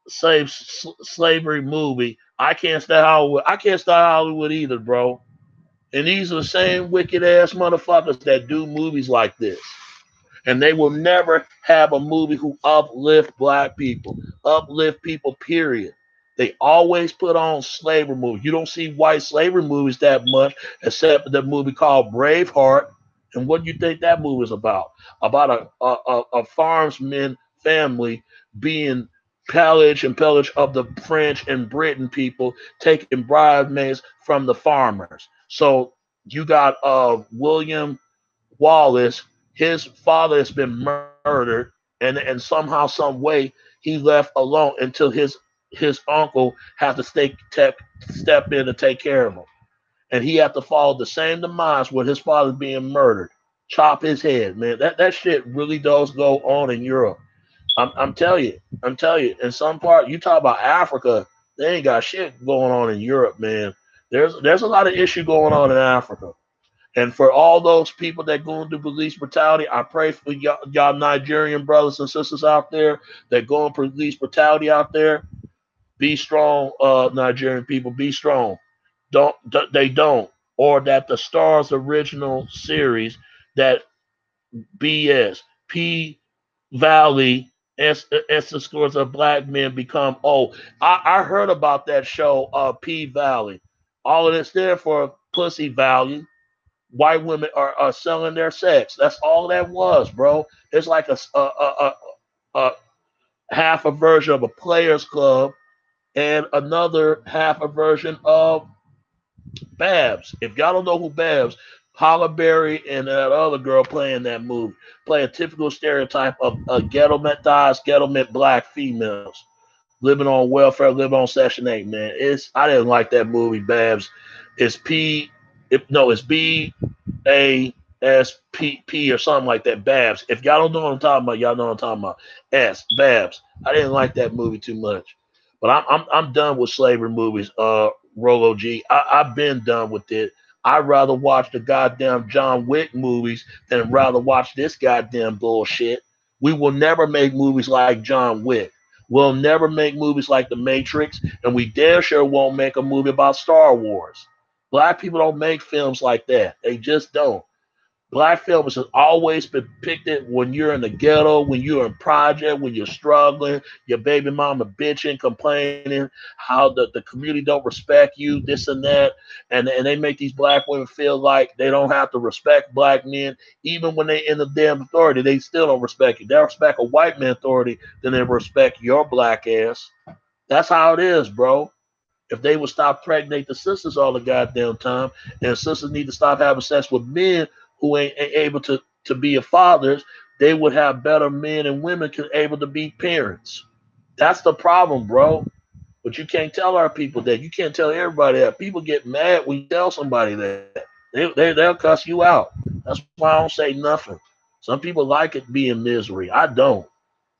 [SPEAKER 1] slavery movie. I can't stand Hollywood. I can't stand Hollywood either, bro. And these are the same wicked ass motherfuckers that do movies like this. And they will never have a movie who uplift people, period. They always put on slavery movies. You don't see white slavery movies that much, except the movie called Braveheart. And what do you think that movie is about? About a farmsman family being pillaged of the French and Britain people, taking bridesmaids from the farmers. So you got William Wallace, his father has been murdered, and somehow, some way, he left alone until his uncle had to step in to take care of him. and he had to follow the same demise with his father being murdered. Chop his head, man. That shit really does go on in Europe. I'm telling you, I'm telling you. In some part, you talk about Africa, they ain't got shit going on in Europe, man. There's a lot of issue going on in Africa. And for all those people that go into police brutality, I pray for y'all Nigerian brothers and sisters out there that go in police brutality out there. Be strong, Nigerian people. Be strong. Don't they don't, or that the Stars original series that BS P Valley as the scores of black men become old. I heard about that show, P Valley. All of this there for Pussy Valley. White women are selling their sex. That's all that was, bro. It's like a half a version of a Players Club and another half a version of Babs. If y'all don't know who Babs, Holly Berry and that other girl playing that movie, play a typical stereotype of ghetto met thighs, ghetto met black females living on welfare, living on Section 8, man. I didn't like that movie, Babs. It's it's BASPP or something like that, Babs. If y'all don't know what I'm talking about, y'all know what I'm talking about. Babs. I didn't like that movie too much. But I'm done with slavery movies, Rolo G. I've been done with it. I'd rather watch the goddamn John Wick movies than rather watch this goddamn bullshit. We will never make movies like John Wick. We'll never make movies like The Matrix, and we damn sure won't make a movie about Star Wars. Black people don't make films like that. They just don't. Black films has always been depicted when you're in the ghetto, when you're in project, when you're struggling, your baby mama bitching, complaining, how the community don't respect you, this and that. And they make these black women feel like they don't have to respect black men. Even when they in the damn authority, they still don't respect you. They respect a white man authority, then they respect your black ass. That's how it is, bro. If they would stop pregnate the sisters all the goddamn time, and sisters need to stop having sex with men who ain't able to be a fathers, they would have better men and women able to be parents. That's the problem, bro. But you can't tell our people that. You can't tell everybody that. People get mad when you tell somebody that. They'll cuss you out. That's why I don't say nothing. Some people like it being misery. I don't.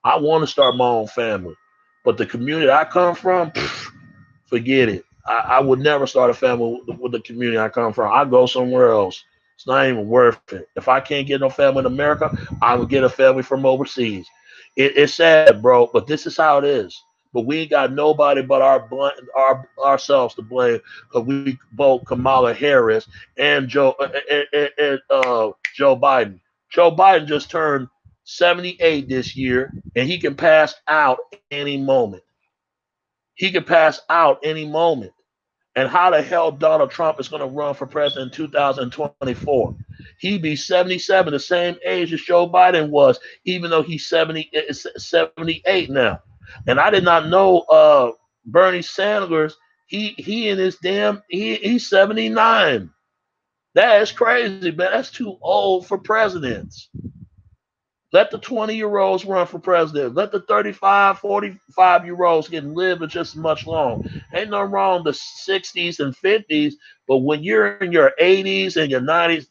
[SPEAKER 1] I want to start my own family. But the community I come from, forget it. I would never start a family with the community I come from. I go somewhere else. It's not even worth it. If I can't get no family in America, I will get a family from overseas. It's sad, bro, but this is how it is. But we ain't got nobody but ourselves to blame because we both Kamala Harris and Joe Biden. Joe Biden just turned 78 this year, and he can pass out any moment. He could pass out any moment. And how the hell Donald Trump is going to run for president in 2024? He'd be 77, the same age as Joe Biden was, even though he's 78 now. And I did not know Bernie Sanders. He in his he's 79. That is crazy, man. That's too old for presidents. Let the 20-year-olds run for president. Let the 35, 45-year-olds get live just as much long. Ain't nothing wrong with the 60s and 50s, but when you're in your 80s and your 90s,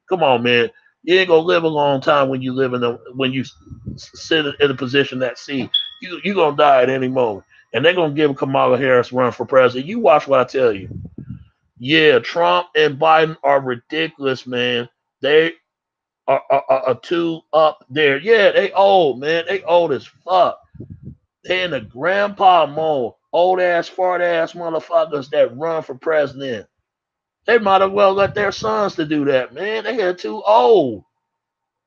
[SPEAKER 1] come on, man. You ain't gonna live a long time when you live when you sit in a position that seat. You're gonna die at any moment. And they're gonna give Kamala Harris run for president. You watch what I tell you. Yeah, Trump and Biden are ridiculous, man. They are two up there. Yeah, they old, man. They old as fuck. They in the grandpa mode. Old ass, fart ass motherfuckers that run for president. They might as well let their sons to do that, man. They are too old.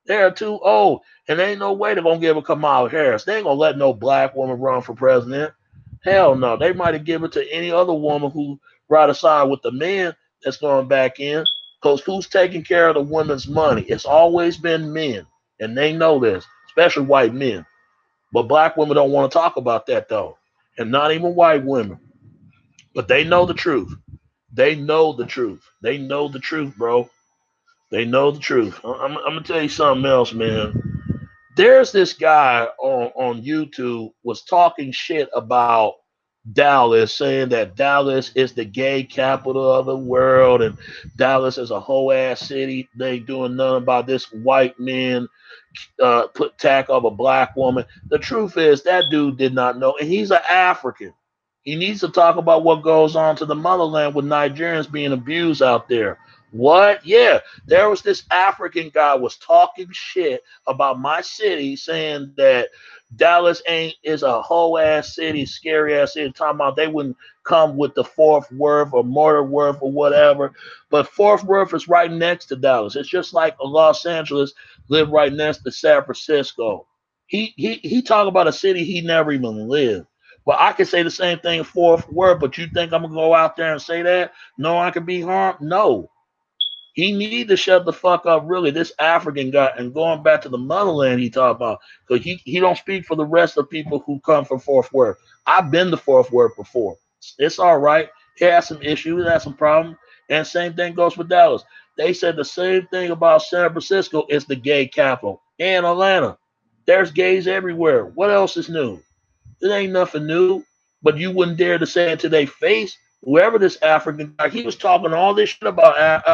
[SPEAKER 1] They are too old. And there ain't no way they're gonna give a Kamala Harris. They ain't gonna let no black woman run for president. Hell no. They might have given it to any other woman who ride side with the man that's going back in. Because who's taking care of the women's money? It's always been men. And they know this, especially white men. But black women don't want to talk about that, though. And not even white women. But they know the truth. They know the truth. They know the truth, bro. They know the truth. I'm going to tell you something else, man. There's this guy on YouTube was talking shit about Dallas, saying that Dallas is the gay capital of the world, and Dallas is a whole ass city. They ain't doing nothing about this white man put tack of a black woman. The truth is that dude did not know, and he's an African. He needs to talk about what goes on to the motherland with Nigerians being abused out there. What? Yeah, there was this African guy was talking shit about my city, saying that Dallas ain't is a whole ass city, scary ass city. Talking about they wouldn't come with the Fourth Worth or Mortar Worth or whatever. But Fourth Worth is right next to Dallas. It's just like Los Angeles live right next to San Francisco. He talk about a city he never even lived. But I can say the same thing Fourth Worth. But you think I'm gonna go out there and say that? No, I could be harmed. No, he need to shut the fuck up. Really, this African guy and going back to the motherland he talked about because he don't speak for the rest of people who come from Fourth Worth. I've been to Fourth Worth before. It's all right. It has some issues, it has some problems, and same thing goes with Dallas. They said the same thing about San Francisco is the gay capital and Atlanta. There's gays everywhere. What else is new? It ain't nothing new, but you wouldn't dare to say it to their face. Whoever this African guy, he was talking all this shit about,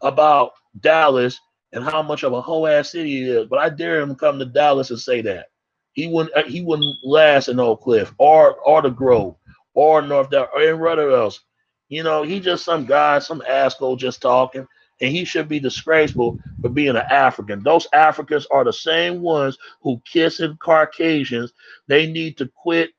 [SPEAKER 1] about Dallas and how much of a whole ass city it is. But I dare him to come to Dallas and say that he wouldn't last in Oak Cliff or the Grove or North Dallas or anywhere else. He just some guy, some asshole just talking, and he should be disgraceful for being an African. Those Africans are the same ones who kissing Caucasians. They need to quit.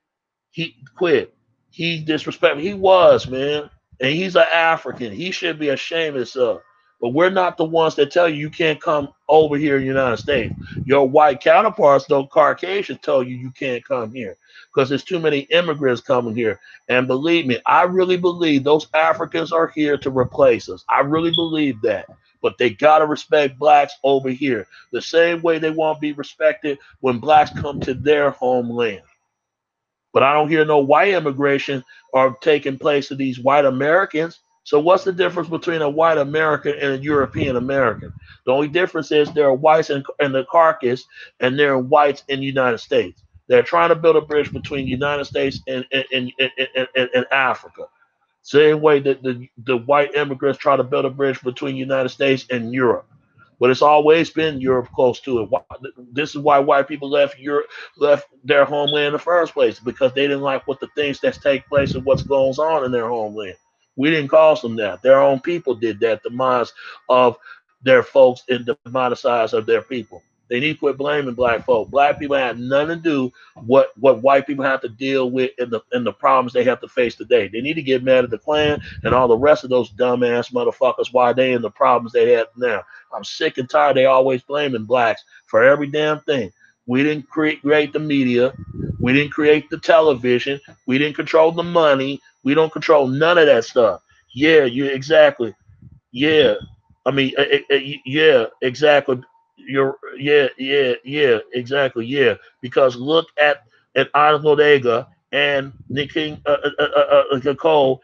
[SPEAKER 1] He quit. He disrespectful. He was, man. And he's an African. He should be ashamed of himself. But we're not the ones that tell you you can't come over here in the United States. Your white counterparts, though Caucasians, tell you you can't come here because there's too many immigrants coming here. And believe me, I really believe those Africans are here to replace us. I really believe that. But they gotta respect blacks over here the same way they won't be respected when blacks come to their homeland. But I don't hear no white immigration are taking place of these white Americans. So what's the difference between a white American and a European American? The only difference is there are whites in the carcass and there are whites in the United States. They're trying to build a bridge between the United States and Africa. Same way that the white immigrants try to build a bridge between the United States and Europe. But it's always been Europe close to it. This is why white people left Europe, left their homeland in the first place, because they didn't like what the things that take place and what's goes on in their homeland. We didn't cause them that. Their own people did that, demise of their folks and the demise of their people. They need to quit blaming black folk. Black people had nothing to do what white people have to deal with in the problems they have to face today. They need to get mad at the Klan and all the rest of those dumbass motherfuckers why they in the problems they have now. I'm sick and tired. They always blaming blacks for every damn thing. We didn't create the media. We didn't create the television. We didn't control the money. We don't control none of that stuff. Yeah, you exactly. Yeah, I mean, yeah, exactly. Yeah, exactly. Yeah, because look at Arnold Odega and King Nicole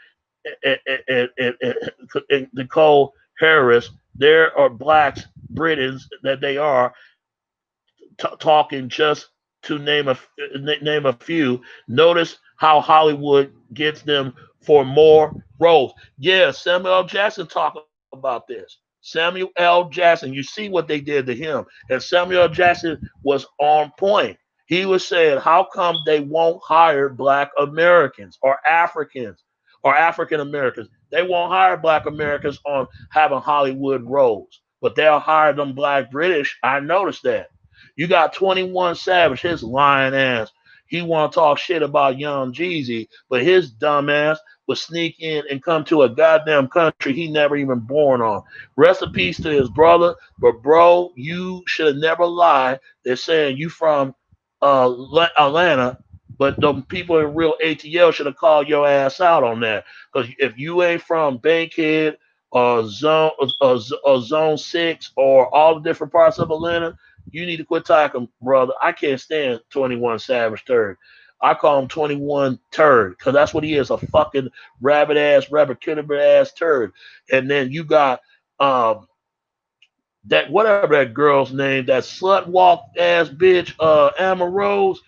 [SPEAKER 1] and Nicole Harris. There are blacks, Britons that they are talking just to name a few. Notice how Hollywood gets them for more roles. Yeah, Samuel L. Jackson talked about this. Samuel L. Jackson, you see what they did to him, and Samuel L. Jackson was on point. He was saying, "How come they won't hire Black Americans or Africans or African Americans? They won't hire Black Americans on having Hollywood roles, but they'll hire them Black British." I noticed that. You got 21 Savage, his lying ass. He want to talk shit about Young Jeezy, but his dumb ass would sneak in and come to a goddamn country he never even born on. Rest in peace to his brother, but bro, you should have never lied. They're saying you from Atlanta, but the people in real ATL should have called your ass out on that. Because if you ain't from Bankhead or Zone 6 or all the different parts of Atlanta, you need to quit talking, brother. I can't stand 21 Savage Turd. I call him 21 Turd because that's what he is, a fucking rabbit ass, rabbit killer ass turd. And then you got that whatever that girl's name, that slut walk ass bitch, Amber Rose.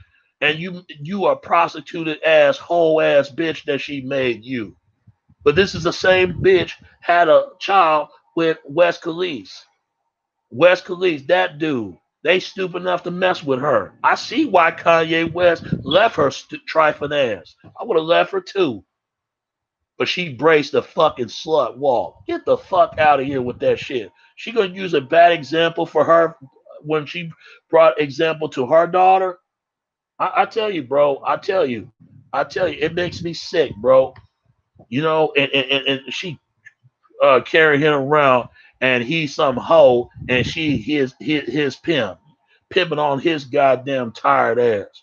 [SPEAKER 1] and you are prostituted ass, whole ass bitch that she made you. But this is the same bitch had a child with Wes Khalifa. Wes Khalifa, that dude. They stupid enough to mess with her. I see why Kanye West left her trifling ass. I would have left her too. But she braced the fucking slut walk. Get the fuck out of here with that shit. She gonna use a bad example for her when she brought example to her daughter. I tell you, bro. I tell you, it makes me sick, bro. You know, and she carrying him around, and he's some hoe, and she his pimp, pimping on his goddamn tired ass.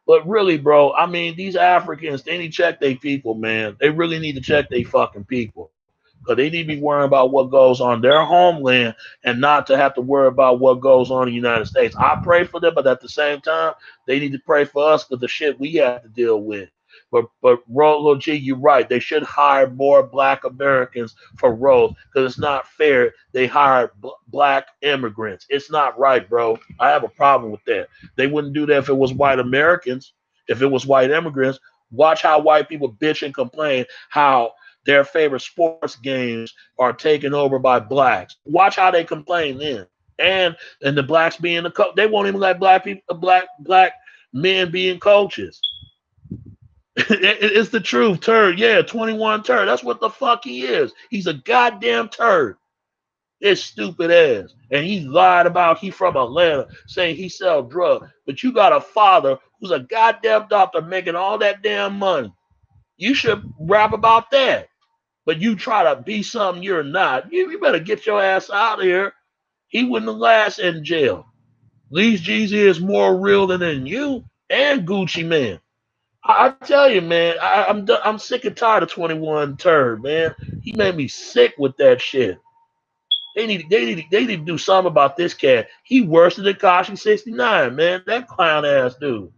[SPEAKER 1] But really, bro, I mean, these Africans, they need to check their people, man. They really need to check their fucking people. Because they need to be worrying about what goes on their homeland and not to have to worry about what goes on in the United States. I pray for them, but at the same time, they need to pray for us because the shit we have to deal with. But Rolo G, you're right. They should hire more Black Americans for roles because it's not fair. They hired Black immigrants. It's not right, bro. I have a problem with that. They wouldn't do that if it was white Americans. If it was white immigrants, watch how white people bitch and complain how their favorite sports games are taken over by blacks. Watch how they complain then. And the blacks being the coach, they won't even let black people, black men being coaches. It's the truth, turd. Yeah, 21 turd. That's what the fuck he is. He's a goddamn turd. It's stupid ass. And he lied about he from Atlanta, saying he sell drugs. But you got a father who's a goddamn doctor making all that damn money. You should rap about that. But you try to be something you're not. You better get your ass out of here. He wouldn't last in jail. Lee's Jeezy is more real than you and Gucci Man. I tell you, man, I'm sick and tired of 21 turd, man. He made me sick with that shit. They need to do something about this cat. He worse than Tekashi 69, man. That clown ass dude.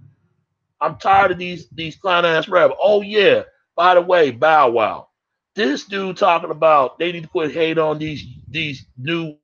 [SPEAKER 1] I'm tired of these clown ass rappers. Oh yeah, by the way, Bow Wow. This dude talking about they need to quit hate on these new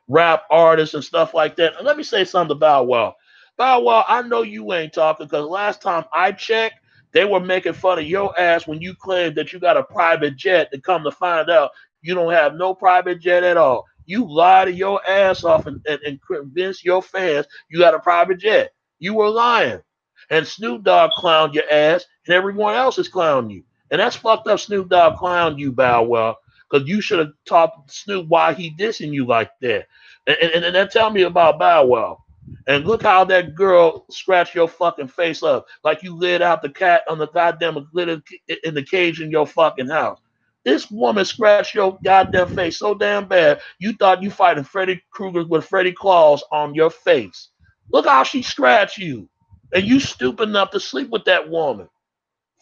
[SPEAKER 1] rap artists and stuff like that. And let me say something to Bow Wow. Bow Wow, I know you ain't talking because last time I checked, they were making fun of your ass when you claimed that you got a private jet to come to find out you don't have no private jet at all. You lied to your ass off and convinced your fans you got a private jet. You were lying. And Snoop Dogg clowned your ass, and everyone else is clowning you. And that's fucked up. Snoop Dogg clowned you, Bow Wow, because you should have taught Snoop why he dissing you like that. And then tell me about Bow Wow. And look how that girl scratched your fucking face up like you lit out the cat on the goddamn lit in the cage in your fucking house. This woman scratched your goddamn face so damn bad you thought you fighting Freddy Krueger with Freddy Claus on your face. Look how she scratched you. And you stupid enough to sleep with that woman.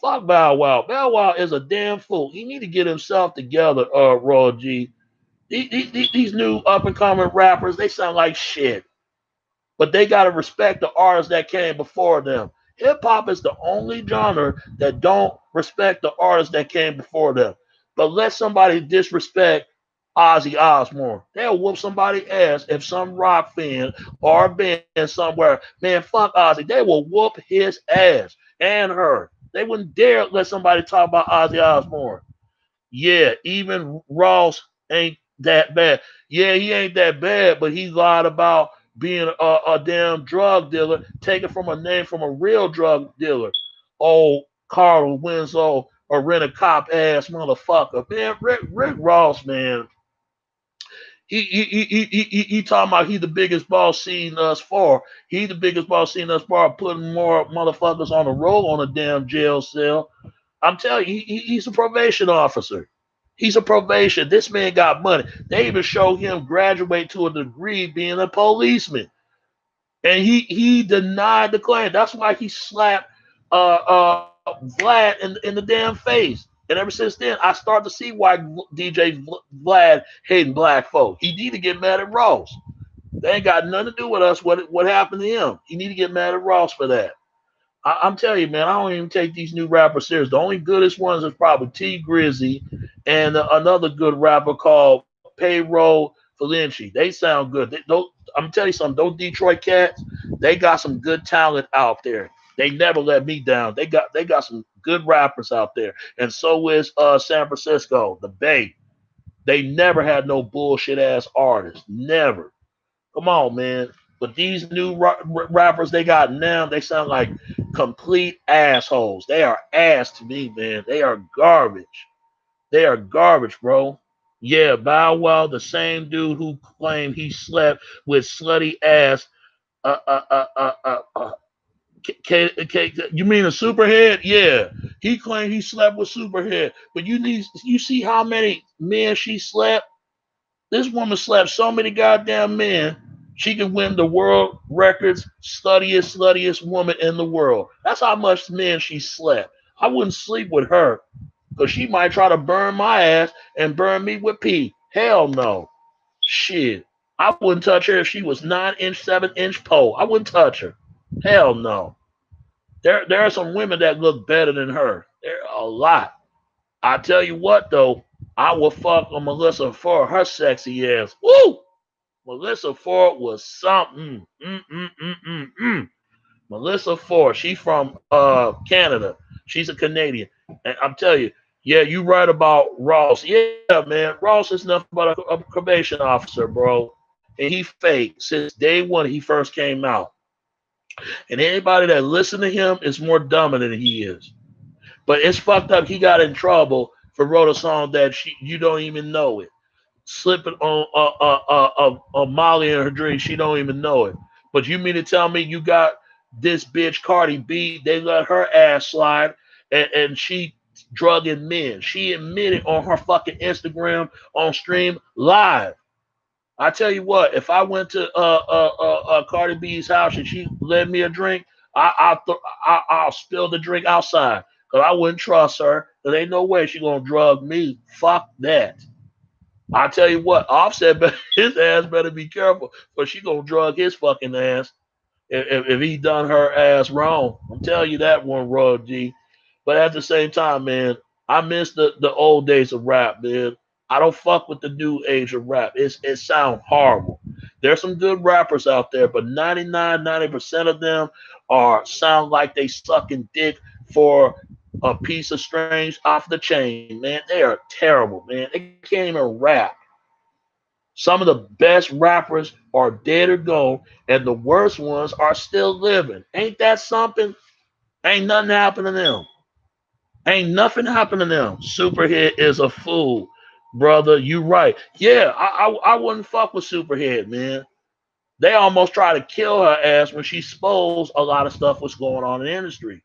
[SPEAKER 1] Fuck Bow Wow. Bow Wow is a damn fool. He need to get himself together, Raw G. These new up and coming rappers, they sound like shit. But they gotta respect the artists that came before them. Hip hop is the only genre that don't respect the artists that came before them. But let somebody disrespect Ozzy Osbourne. They'll whoop somebody's ass if some rock fan or band somewhere, man, fuck Ozzy. They will whoop his ass and her. They wouldn't dare let somebody talk about Ozzy Osbourne. Yeah, even Ross ain't that bad. Yeah, he ain't that bad, but he lied about being a damn drug dealer, taken from a name from a real drug dealer. Oh, Carl Winslow or rent a cop ass motherfucker. Man, Rick Ross, man. He talking about he the biggest boss seen us for. He the biggest boss seen us for putting more motherfuckers on the roll on a damn jail cell. I'm telling you, he's a probation officer. He's a probation. This man got money. They even show him graduate to a degree being a policeman. And he denied the claim. That's why he slapped Vlad in the damn face. And ever since then, I start to see why DJ Vlad hating black folk. He need to get mad at Ross. They ain't got nothing to do with us. What happened to him? He need to get mad at Ross for that. I'm telling you, man, I don't even take these new rappers serious. The only goodest ones is probably T Grizzy and another good rapper called Payroll Valenci. They sound good. I'm telling you something. Those Detroit cats, they got some good talent out there. They never let me down. They got some good rappers out there, and so is San Francisco, the Bay. They never had no bullshit ass artists. Never. Come on, man. But these new rappers they got now, they sound like complete assholes. They are ass to me, man. They are garbage. They are garbage, bro. Yeah, Bow Wow, the same dude who claimed he slept with slutty ass. Uh, uh, uh, uh, uh, uh, you mean a superhead? Yeah, he claimed he slept with superhead. But you see how many men she slept. This woman slept so many goddamn men. She can win the world records, sluttiest woman in the world. That's how much men she slept. I wouldn't sleep with her because she might try to burn my ass and burn me with pee. Hell no. Shit. I wouldn't touch her if she was 9 inch, 7 inch pole. I wouldn't touch her. Hell no. There are some women that look better than her. There are a lot. I tell you what though, I would fuck on Melissa Ford, her sexy ass. Woo! Melissa Ford was something. Melissa Ford, she from Canada. She's a Canadian. And I'm telling you, yeah, you right about Ross. Yeah, man. Ross is nothing but a probation officer, bro. And he fake since day one he first came out. And anybody that listen to him is more dumber than he is. But it's fucked up. He got in trouble for wrote a song that you don't even know it. Slipping on Molly in her drink, she don't even know it. But you mean to tell me you got this bitch Cardi B? They let her ass slide, and she drugging men. She admitted on her fucking Instagram on stream live. I tell you what, if I went to Cardi B's house and she led me a drink, I'll spill the drink outside because I wouldn't trust her. There ain't no way she gonna drug me. Fuck that. I tell you what, Offset, his ass better be careful, but she gonna drug his fucking ass if he done her ass wrong. I'm telling you that one, Roy G. But at the same time, man, I miss the old days of rap, man. I don't fuck with the new age of rap. It sounds horrible. There's some good rappers out there, but 99, 90% of them are sound like they sucking dick for a piece of strange off the chain, man. They are terrible, man. They can't even rap. Some of the best rappers are dead or gone, and the worst ones are still living. Ain't that something? Ain't nothing happening to them. Ain't nothing happening to them. Superhead is a fool, brother. You right. Yeah, I wouldn't fuck with Superhead, man. They almost try to kill her ass when she exposed a lot of stuff was going on in the industry.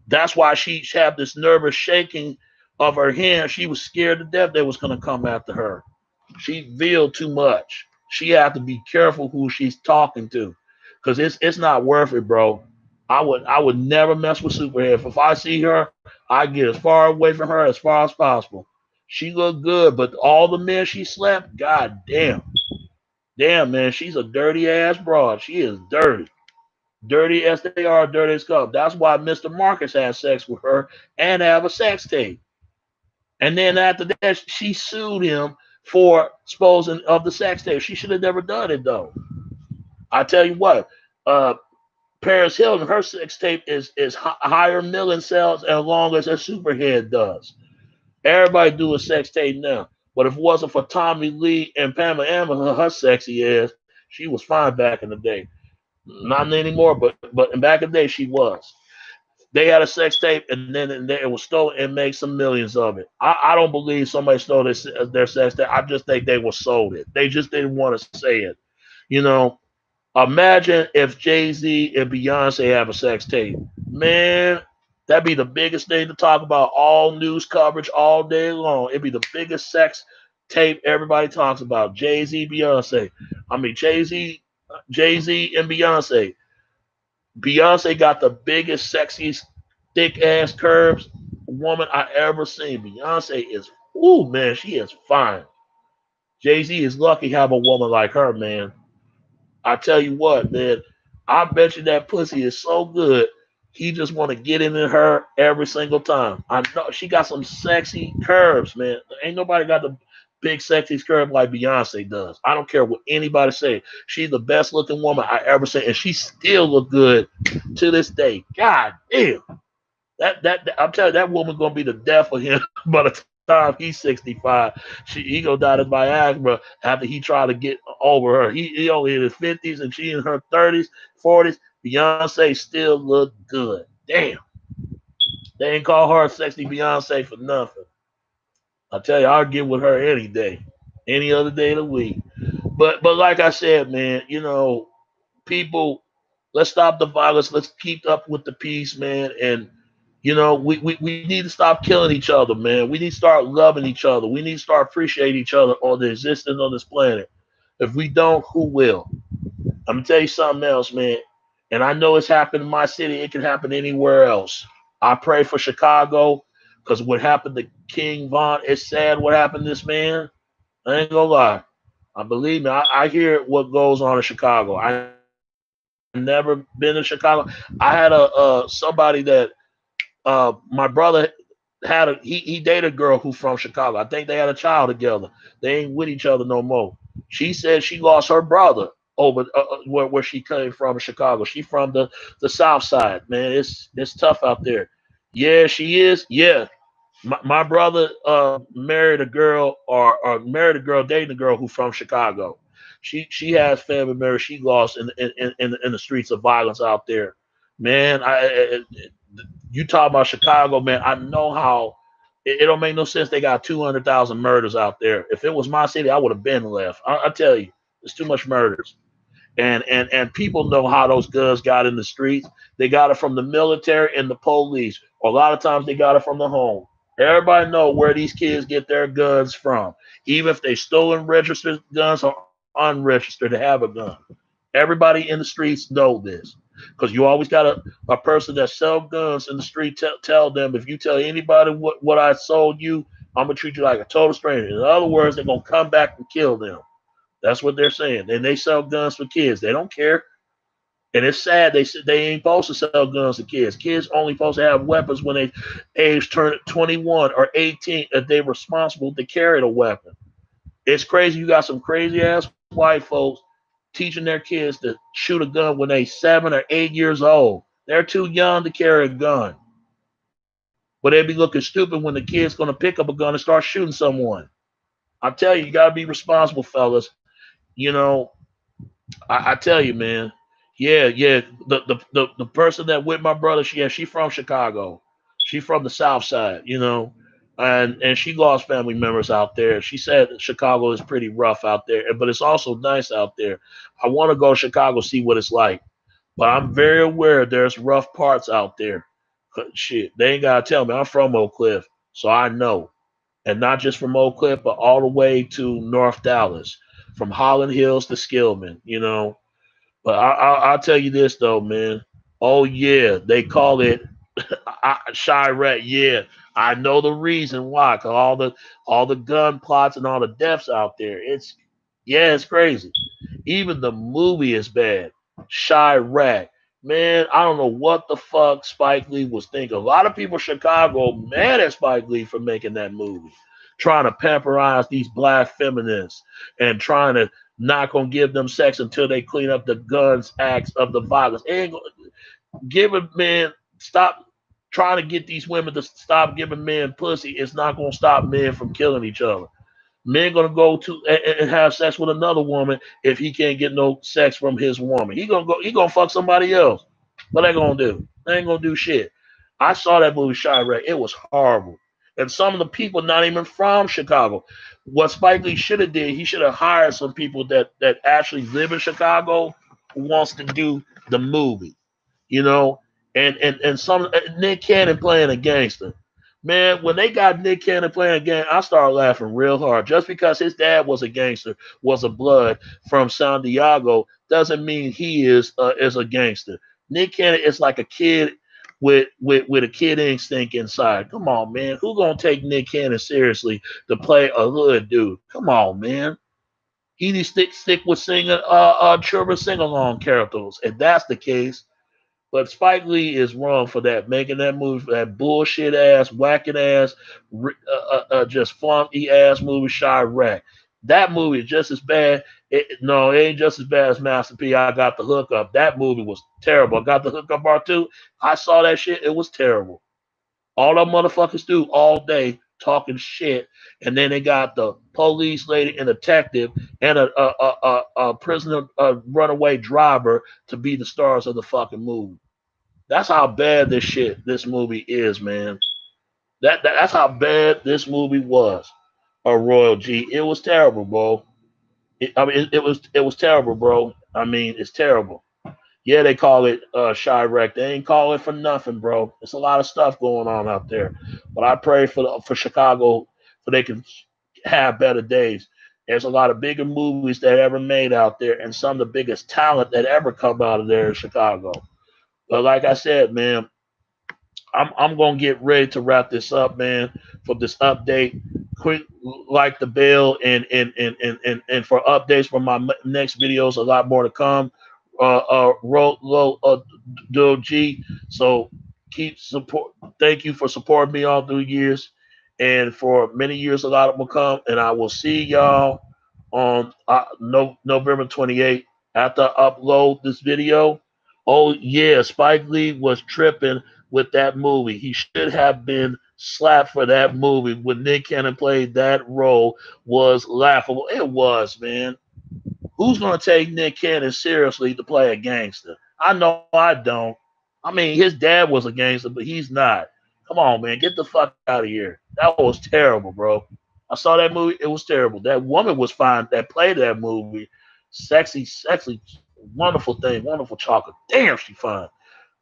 [SPEAKER 1] That's why she had this nervous shaking of her hand. She was scared to death they was gonna come after her. She veiled too much. She had to be careful who she's talking to, cause it's not worth it, bro. I would never mess with Superhead. If I see her, I get as far away from her as far as possible. She looked good, but all the men she slept, god damn, damn man, she's a dirty ass broad. She is dirty, dirty as they are, dirty as come. That's why Mr. Marcus had sex with her and have a sex tape. And then after that, she sued him for exposing of the sex tape. She should have never done it though. I tell you what, uh, Paris Hilton, her sex tape is higher million sales as long as her superhead does. Everybody do a sex tape now. But if it wasn't for Tommy Lee and Pamela Anderson, her sexy ass, she was fine back in the day. Not anymore, but back in the day she was. They had a sex tape and then it was stolen and made some millions of it. I don't believe somebody stole their sex tape. I just think they were sold it. They just didn't want to say it. You know, imagine if Jay Z and Beyonce have a sex tape. Man, that'd be the biggest thing to talk about. All news coverage all day long. It'd be the biggest sex tape everybody talks about. Jay Z, Beyonce. I mean, Jay Z, and Beyonce. Beyonce got the biggest, sexiest, thick ass curves woman I ever seen. Beyonce is, ooh man, she is fine. Jay Z is lucky to have a woman like her, man. I tell you what, man, I bet you that pussy is so good. He just want to get into her every single time. I know she got some sexy curves, man. Ain't nobody got the big sexy curve like Beyonce does. I don't care what anybody say. She's the best looking woman I ever seen, and she still look good to this day. God damn. That I'm telling you, that woman gonna be the death of him by the time he's 65. He gonna die of Viagra after he tried to get over her. He only in his 50s and she in her 30s, 40s. Beyonce still look good. Damn. They ain't call her sexy Beyonce for nothing. I tell you, I'll get with her any day, any other day of the week. But like I said, man, people, let's stop the violence. Let's keep up with the peace, man. And we need to stop killing each other, man. We need to start loving each other. We need to start appreciating each other on the existence on this planet. If we don't, who will? I'm gonna tell you something else, man. And I know it's happened in my city. It can happen anywhere else. I pray for Chicago because what happened to King Von, it's sad what happened to this man. I ain't gonna lie. I believe me. I hear what goes on in Chicago. I never been to Chicago. I had somebody that my brother he dated a girl who from Chicago. I think they had a child together. They ain't with each other no more. She said she lost her brother over where she came from in Chicago. She from the South Side, man. It's tough out there. Yeah, she is. Yeah, my brother married a girl or married a girl dating a girl who's from Chicago. She has family members she lost in the streets of violence out there. Man, you talk about Chicago, man. I know how it don't make no sense. They got 200,000 murders out there. If it was my city, I would have been left. I tell you, there's too much murders. And people know how those guns got in the streets. They got it from the military and the police. Or a lot of times they got it from the home. Everybody know where these kids get their guns from, even if they stolen registered guns or unregistered to have a gun. Everybody in the streets know this because you always got a person that sell guns in the street. Tell them if you tell anybody what I sold you, I'm gonna treat you like a total stranger. In other words, they're gonna come back and kill them. That's what they're saying. And they sell guns for kids. They don't care. And it's sad. They ain't supposed to sell guns to kids. Kids only supposed to have weapons when they age turn 21 or 18 if they're responsible to carry the weapon. It's crazy. You got some crazy ass white folks teaching their kids to shoot a gun when they 7 or 8 years old. They're too young to carry a gun. But they be looking stupid when the kid's gonna pick up a gun and start shooting someone. I tell you, you gotta be responsible, fellas. You know, I tell you, man. Yeah, yeah. The person that with my brother, she from Chicago. She from the South Side, and she lost family members out there. She said that Chicago is pretty rough out there, but it's also nice out there. I want to go to Chicago see what it's like, but I'm very aware there's rough parts out there. Shit, they ain't gotta tell me. I'm from Oak Cliff, so I know, and not just from Oak Cliff, but all the way to North Dallas, from Holland Hills to Skillman. But I'll tell you this though, man. Oh yeah, they call it Chirac. Yeah, I know the reason why. Cause all the gun plots and all the deaths out there. It's crazy. Even the movie is bad. Chirac. Man, I don't know what the fuck Spike Lee was thinking. A lot of people in Chicago mad at Spike Lee for making that movie, trying to pamperize these black feminists and trying to not gonna give them sex until they clean up the guns acts of the violence. Ain't gonna give a man stop trying to get these women to stop giving men pussy. It's not gonna stop men from killing each other. Men gonna go to and have sex with another woman if he can't get no sex from his woman. He gonna fuck somebody else. What they gonna do? They ain't gonna do shit. I saw that movie Chirac. It was horrible. And some of the people not even from Chicago. What Spike Lee should have did, he should have hired some people that actually live in Chicago who wants to do the movie, you know. And some Nick Cannon playing a gangster. Man, when they got Nick Cannon playing a game, I started laughing real hard. Just because his dad was a gangster, was a blood from San Diego, doesn't mean he is a gangster. Nick Cannon is like a kid with a kid instinct inside. Come on, man. Who gonna take Nick Cannon seriously to play a hood dude? Come on, man. He needs to stick with singing children sing along characters. If that's the case, But Spike Lee is wrong for that, making that movie, that bullshit ass, whacking ass, just flunky ass movie, Chirac. That movie is just as bad. No, it ain't just as bad as Master P. I got the hookup. That movie was terrible. I got the hookup part two. I saw that shit. It was terrible. All them motherfuckers do all day talking shit, and then they got the police lady and detective and a prisoner, a runaway driver to be the stars of the fucking movie. That's how bad this movie is, man. That's how bad this movie was. A Royal G. It was terrible, bro. It was terrible, bro. I mean, it's terrible. Yeah, they call it Chirac. They ain't call it for nothing, bro. It's a lot of stuff going on out there. But I pray for Chicago so they can have better days. There's a lot of bigger movies that ever made out there, and some of the biggest talent that ever come out of there in Chicago. But like I said, man, I'm gonna get ready to wrap this up, man. For this update, quick like the bell and for updates for my next videos, a lot more to come. Do G. So keep support. Thank you for supporting me all through years, and for many years, a lot will come. And I will see y'all on November 28th after I upload this video. Oh yeah, Spike Lee was tripping with that movie. He should have been slapped for that movie when Nick Cannon played that role. Was laughable. It was, man. Who's gonna take Nick Cannon seriously to play a gangster? I know I don't. I mean, his dad was a gangster, but he's not. Come on, man, get the fuck out of here. That was terrible, bro. I saw that movie. It was terrible. That woman was fine that played that movie. Sexy, sexy, wonderful thing, wonderful chocolate. Damn, she fine.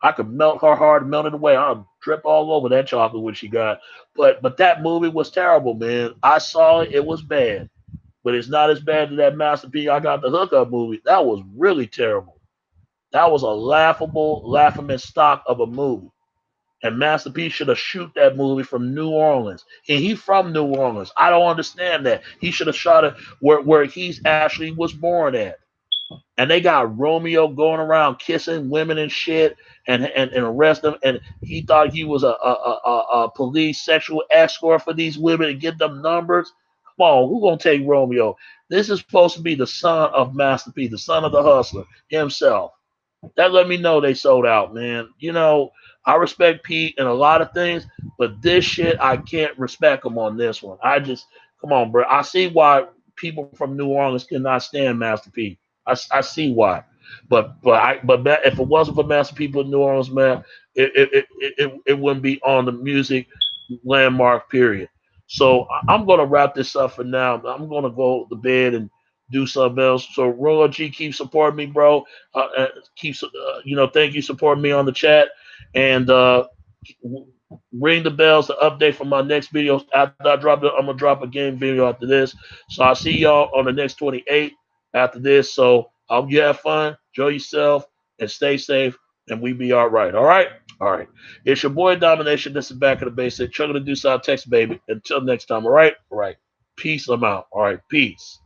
[SPEAKER 1] I could melt her heart, melt it away. I'll drip all over that chocolate when she got. But that movie was terrible, man. I saw it. It was bad, but it's not as bad as that Master P. I got the hookup movie. That was really terrible. That was a laughable, laughing stock of a movie. And Master P should have shoot that movie from New Orleans. And he from New Orleans. I don't understand that. He should have shot it where he's actually was born at. And they got Romeo going around kissing women and shit and arrest them. And he thought he was a police sexual escort for these women and get them numbers. Come on, who gonna take Romeo? This is supposed to be the son of Master P, the son of the hustler himself. That let me know they sold out, man. I respect Pete and a lot of things, but this shit I can't respect him on this one. I just come on, bro. I see why people from New Orleans cannot stand Master P. I see why, but if it wasn't for Master People in New Orleans, man, it wouldn't be on the music landmark period. So I'm gonna wrap this up for now. I'm gonna go to bed and do something else. So Royal G, keep supporting me, bro. Thank you supporting me on the chat and ring the bells to update for my next videos. After I drop it, I'm gonna drop a game video after this. So I'll see y'all on the next 28 after this. So I hope you have fun, enjoy yourself, and stay safe, and we be all right. All right? All right. It's your boy Domination. This is Back of the Basic. Chugging the Deuce out, text, baby. Until next time. All right? All right. Peace. I'm out. All right. Peace.